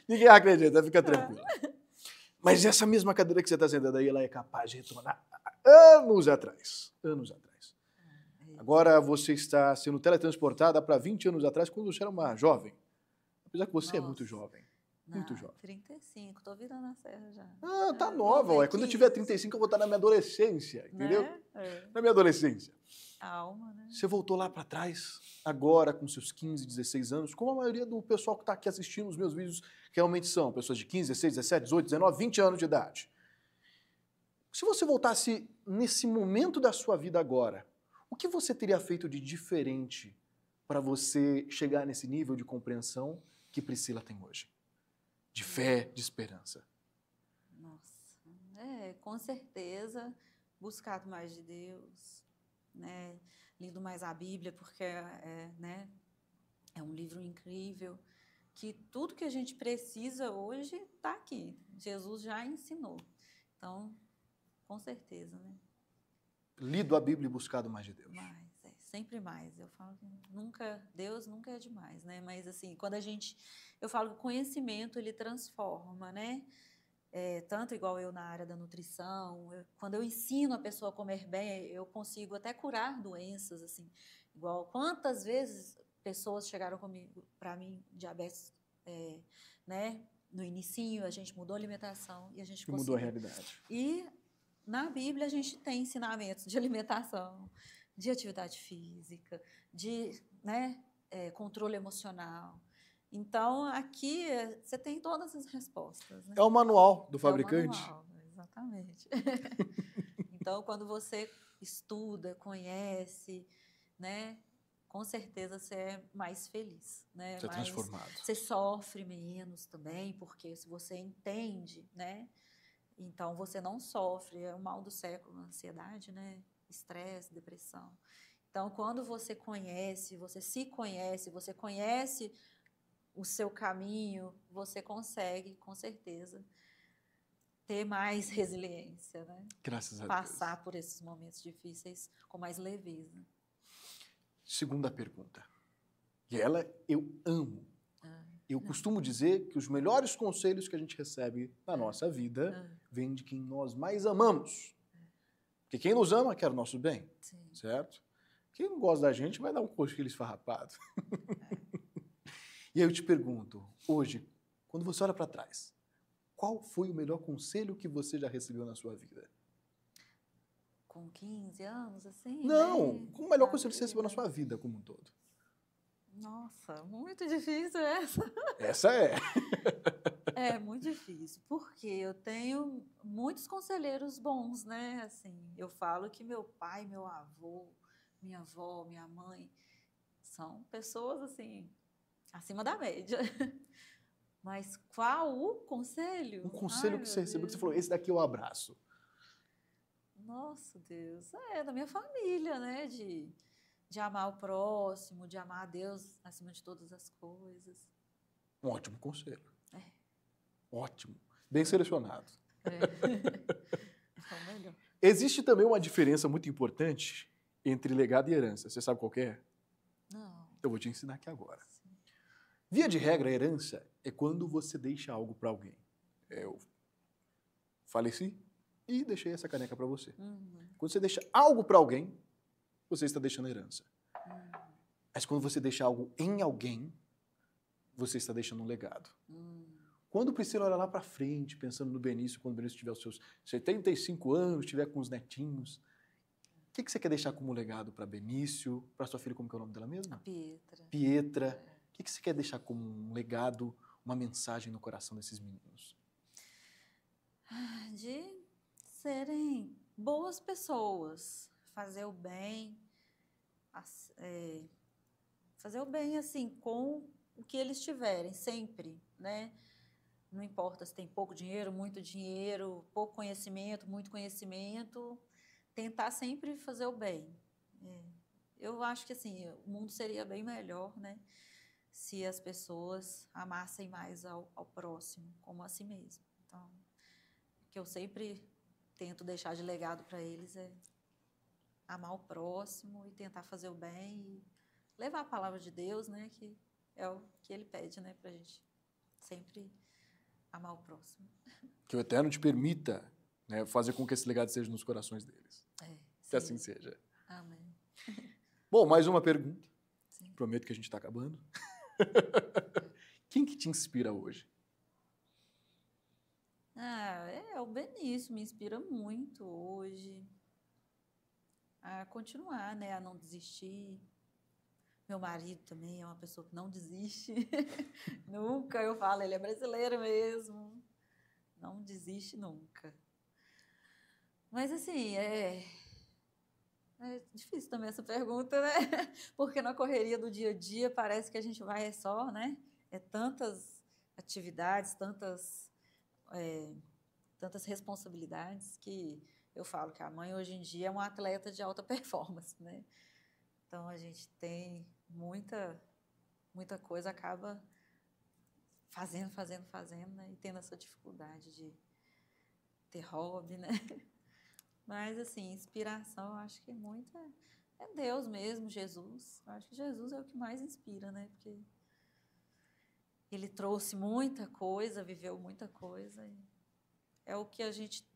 Ninguém acredita, fica tranquilo. Mas essa mesma cadeira que você está sentando aí, ela é capaz de retornar anos atrás. Anos atrás. Agora você está sendo teletransportada para 20 anos atrás, quando você era uma jovem. Apesar que você é muito jovem. Muito jovem. 35, tô virando a serra já. Ah, tá nova, ué. Quando eu tiver 35, eu vou estar na minha adolescência, entendeu? Né? Na minha adolescência. A alma, né? Você voltou lá para trás, agora com seus 15, 16 anos, como a maioria do pessoal que está aqui assistindo os meus vídeos realmente são, pessoas de 15, 16, 17, 18, 19, 20 anos de idade. Se você voltasse nesse momento da sua vida agora, o que você teria feito de diferente para você chegar nesse nível de compreensão que Priscila tem hoje? De fé, de esperança. Nossa, com certeza, buscado mais de Deus, né? Lido mais a Bíblia, porque né, é um livro incrível, que tudo que a gente precisa hoje está aqui. Jesus já ensinou. Então, com certeza, né? Lido a Bíblia e buscado mais de Deus. Sempre mais. Eu falo que Deus nunca é demais, né? Mas assim, eu falo que o conhecimento ele transforma, né? Tanto igual eu na área da nutrição, quando eu ensino a pessoa a comer bem, eu consigo até curar doenças, assim. Igual quantas vezes pessoas chegaram comigo, para mim, diabetes, né? No inicinho, a gente mudou a alimentação e a gente conseguiu. Mudou a realidade. E na Bíblia a gente tem ensinamentos de alimentação, de atividade física, de controle emocional. Então, aqui você tem todas as respostas. Né? É o manual do fabricante. É o manual, exatamente. Então, quando você estuda, conhece, né, com certeza você é mais feliz. Né? Você é transformado. Você sofre menos também, porque se você entende, né, então você não sofre. É o mal do século, a ansiedade, né? Estresse, depressão. Então, quando você se conhece, você conhece o seu caminho, você consegue, com certeza, ter mais resiliência, né? Graças a Deus. Passar por esses momentos difíceis com mais leveza. Segunda pergunta. E ela eu amo. Eu costumo dizer que os melhores conselhos que a gente recebe na nossa vida vêm de quem nós mais amamos. Porque quem nos ama quer o nosso bem, certo? Quem não gosta da gente vai dar um cochilo esfarrapado. E aí eu te pergunto, hoje, quando você olha para trás, qual foi o melhor conselho que você já recebeu na sua vida? Com 15 anos, assim? Não, né? qual o melhor conselho que você recebeu na sua vida como um todo? Nossa, muito difícil essa. Essa é. É muito difícil, porque eu tenho muitos conselheiros bons, né? Assim, eu falo que meu pai, meu avô, minha avó, minha mãe, são pessoas, assim, acima da média. Mas qual o conselho? Um conselho que você recebeu, que você falou, esse daqui eu abraço. Nossa, Deus, da minha família, né? De amar o próximo, de amar a Deus acima de todas as coisas. Um ótimo conselho. Ótimo. Bem selecionado. Então, melhor. Existe também uma diferença muito importante entre legado e herança. Você sabe qual que é? Não. Eu vou te ensinar aqui agora. Sim. Via de regra, a herança é quando você deixa algo para alguém. Eu faleci e deixei essa caneca para você. Quando você deixa algo para alguém, você está deixando herança. Mas quando você deixa algo em alguém, você está deixando um legado. Quando Priscila olha lá para frente, pensando no Benício, quando o Benício tiver os seus 75 anos, estiver com os netinhos, o que você quer deixar como legado para Benício, para sua filha, como que é o nome dela mesma? Pietra. Pietra. O que você quer deixar como um legado, uma mensagem no coração desses meninos? De serem boas pessoas, fazer o bem, assim, com o que eles tiverem, sempre, né? Não importa se tem pouco dinheiro, muito dinheiro, pouco conhecimento, muito conhecimento, tentar sempre fazer o bem. Eu acho que, assim, o mundo seria bem melhor, né? Se as pessoas amassem mais ao próximo, como a si mesmo. Então, que eu sempre tento deixar de legado para eles é amar o próximo e tentar fazer o bem e levar a palavra de Deus, né, que é o que ele pede, né, para a gente sempre amar o próximo. Que o Eterno te permita, né, fazer com que esse legado seja nos corações deles. Que assim seja. Amém. Bom, mais uma pergunta. Sim. Prometo que a gente está acabando. Quem que te inspira hoje? O Benício me inspira muito hoje a continuar, né, a não desistir. Meu marido também é uma pessoa que não desiste. Nunca, eu falo, ele é brasileiro mesmo. Não desiste nunca. Mas, assim, é difícil também essa pergunta, né? Porque na correria do dia a dia parece que a gente vai só, né? Tantas atividades, tantas responsabilidades que eu falo que a mãe hoje em dia é uma atleta de alta performance, né? Então, a gente tem muita coisa, acaba fazendo, né? E tendo essa dificuldade de ter hobby, né? Mas, assim, inspiração, eu acho que muita é Deus mesmo, Jesus. Eu acho que Jesus é o que mais inspira, né? Porque ele trouxe muita coisa, viveu muita coisa. E é o que a gente...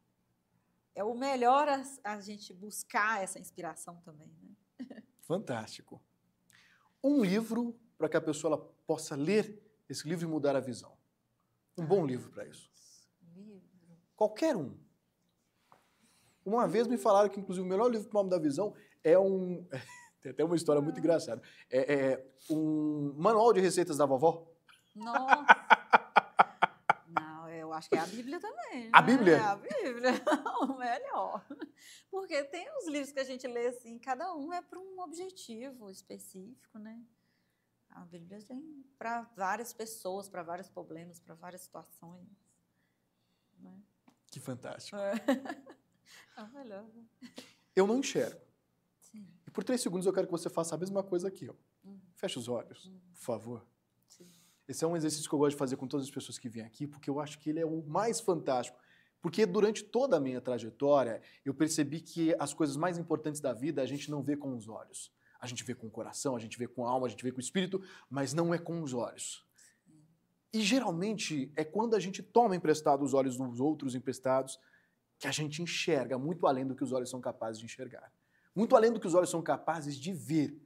É o melhor a gente buscar essa inspiração também, né? Fantástico. Um livro para que a pessoa ela possa ler esse livro e mudar a visão. Um bom livro para isso. Livro. Qualquer um. Uma vez me falaram que, inclusive, o melhor livro para mudar a visão é um... Tem até uma história muito engraçada. É um manual de receitas da vovó. Nossa! Não, eu acho que é a Bíblia também. A né? Bíblia? É a Bíblia, o melhor. Porque tem os livros que a gente lê assim, cada um é para um objetivo específico, né? A Bíblia tem para várias pessoas, para vários problemas, para várias situações. Né? Que fantástico. É o melhor. Eu não enxergo. Sim. E por 3 segundos eu quero que você faça a mesma coisa aqui. Ó. Feche os olhos, por favor. Sim. Esse é um exercício que eu gosto de fazer com todas as pessoas que vêm aqui, porque eu acho que ele é o mais fantástico. Porque durante toda a minha trajetória, eu percebi que as coisas mais importantes da vida a gente não vê com os olhos. A gente vê com o coração, a gente vê com a alma, a gente vê com o espírito, mas não é com os olhos. E geralmente é quando a gente toma emprestado os olhos dos outros emprestados que a gente enxerga muito além do que os olhos são capazes de enxergar. Muito além do que os olhos são capazes de ver.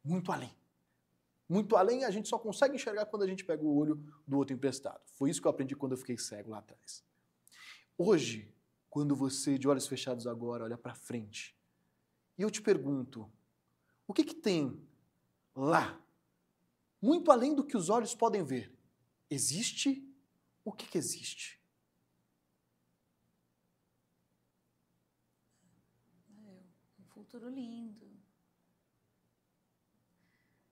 Muito além. Muito além a gente só consegue enxergar quando a gente pega o olho do outro emprestado. Foi isso que eu aprendi quando eu fiquei cego lá atrás. Hoje, quando você, de olhos fechados agora, olha para frente, e eu te pergunto, o que tem lá, muito além do que os olhos podem ver? Existe? O que existe? Um futuro lindo.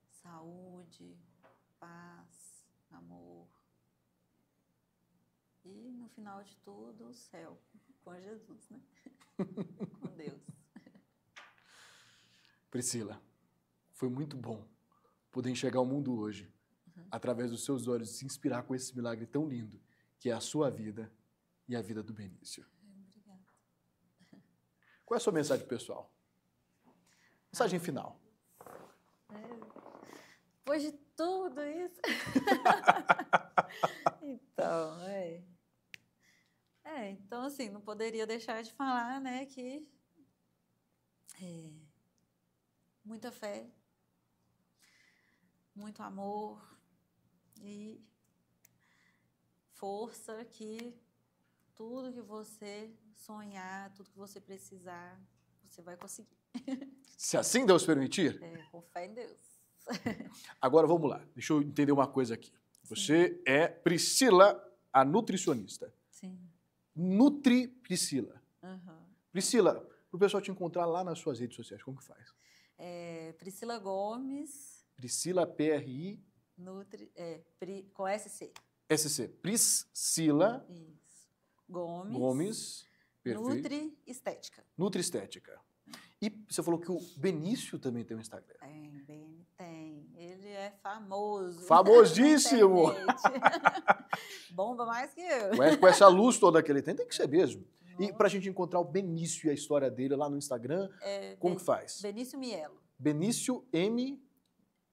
Saúde, paz, amor. E, no final de tudo, o céu, com Jesus, né? Com Deus. Priscila, foi muito bom poder enxergar o mundo hoje, através dos seus olhos, se inspirar com esse milagre tão lindo, que é a sua vida e a vida do Benício. Obrigada. Qual é a sua mensagem pessoal? Mensagem final. Depois de tudo isso... Então, então, assim, não poderia deixar de falar, né, que muita fé, muito amor e força que tudo que você sonhar, tudo que você precisar, você vai conseguir. Se assim Deus permitir? Com fé em Deus. Agora vamos lá, deixa eu entender uma coisa aqui. Você é Priscila, a nutricionista. Sim. Nutri Priscila. Uhum. Priscila, para o pessoal te encontrar lá nas suas redes sociais, como que faz? Priscila Gomes. Priscila, P-R-I... Nutri, com SC. SC. Priscila... Isso. Gomes. Gomes. Perfeito. Nutri Estética. Nutri Estética. E você falou que o Benício também tem um Instagram. Tem. Ele é famoso. Famosíssimo! na internet. Bomba mais que eu. Com essa luz toda que ele tem que ser mesmo. E Nossa. pra gente encontrar o Benício e a história dele lá no Instagram, como que faz? Benício Mielo. Benício M.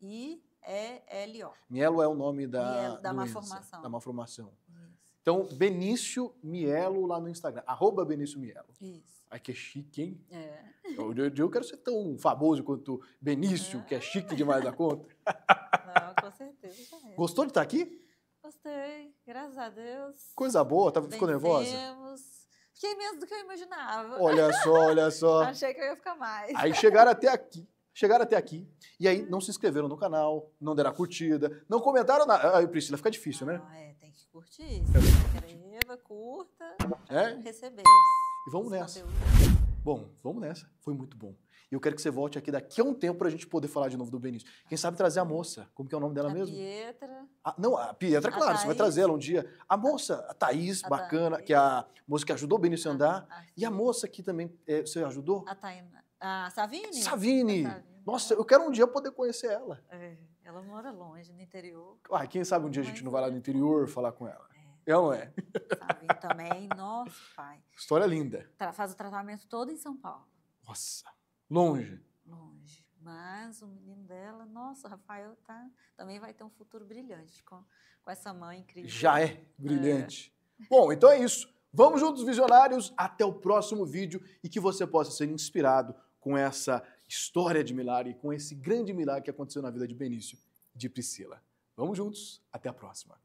I-E-L-O. Mielo é o nome da Mielo, da doença, malformação. da malformação. Isso. Então, Benício Mielo lá no Instagram, @Benício Mielo. Isso. Ai, que chique, hein? É. Eu quero ser tão famoso quanto Benício, que é chique demais da conta. Não, com certeza. Já é. Gostou de estar aqui? Gostei, graças a Deus. Coisa boa, ficou nervosa? Vencemos. Fiquei menos do que eu imaginava. Olha só, olha só. Achei que eu ia ficar mais. Aí chegaram até aqui. Chegaram até aqui. E aí não se inscreveram no canal, não deram a curtida, não comentaram nada. Aí, Priscila, fica difícil, né? Tem que curtir. Se inscreva, curta, receber. E vamos os nessa. conteúdos. Bom, vamos nessa. Foi muito bom. E eu quero que você volte aqui daqui a um tempo pra gente poder falar de novo do Benício. Quem sabe trazer a moça. Como que é o nome dela A mesmo? Pietra. Não, a Pietra, claro, você vai Thaís. trazer ela um dia. A moça, a Thaís, A bacana, Thaís. que é a moça que ajudou o Benício a andar. A E a moça que também, você ajudou? A Tainá. A Savini? Savini. A Savini. Nossa, eu quero um dia poder conhecer ela. Ela mora longe, no interior. Quem sabe um dia a gente não vai lá no interior falar com ela. É. Ela não é? Savini também, nossa, pai. História linda. Faz o tratamento todo em São Paulo. Nossa, longe. Longe. Mas o menino dela, nossa, o Rafael também vai ter um futuro brilhante com essa mãe incrível. Já é brilhante. Bom, então é isso. Vamos juntos, visionários. Até o próximo vídeo e que você possa ser inspirado com essa história de milagre, com esse grande milagre que aconteceu na vida de Benício e de Priscila. Vamos juntos. Até a próxima.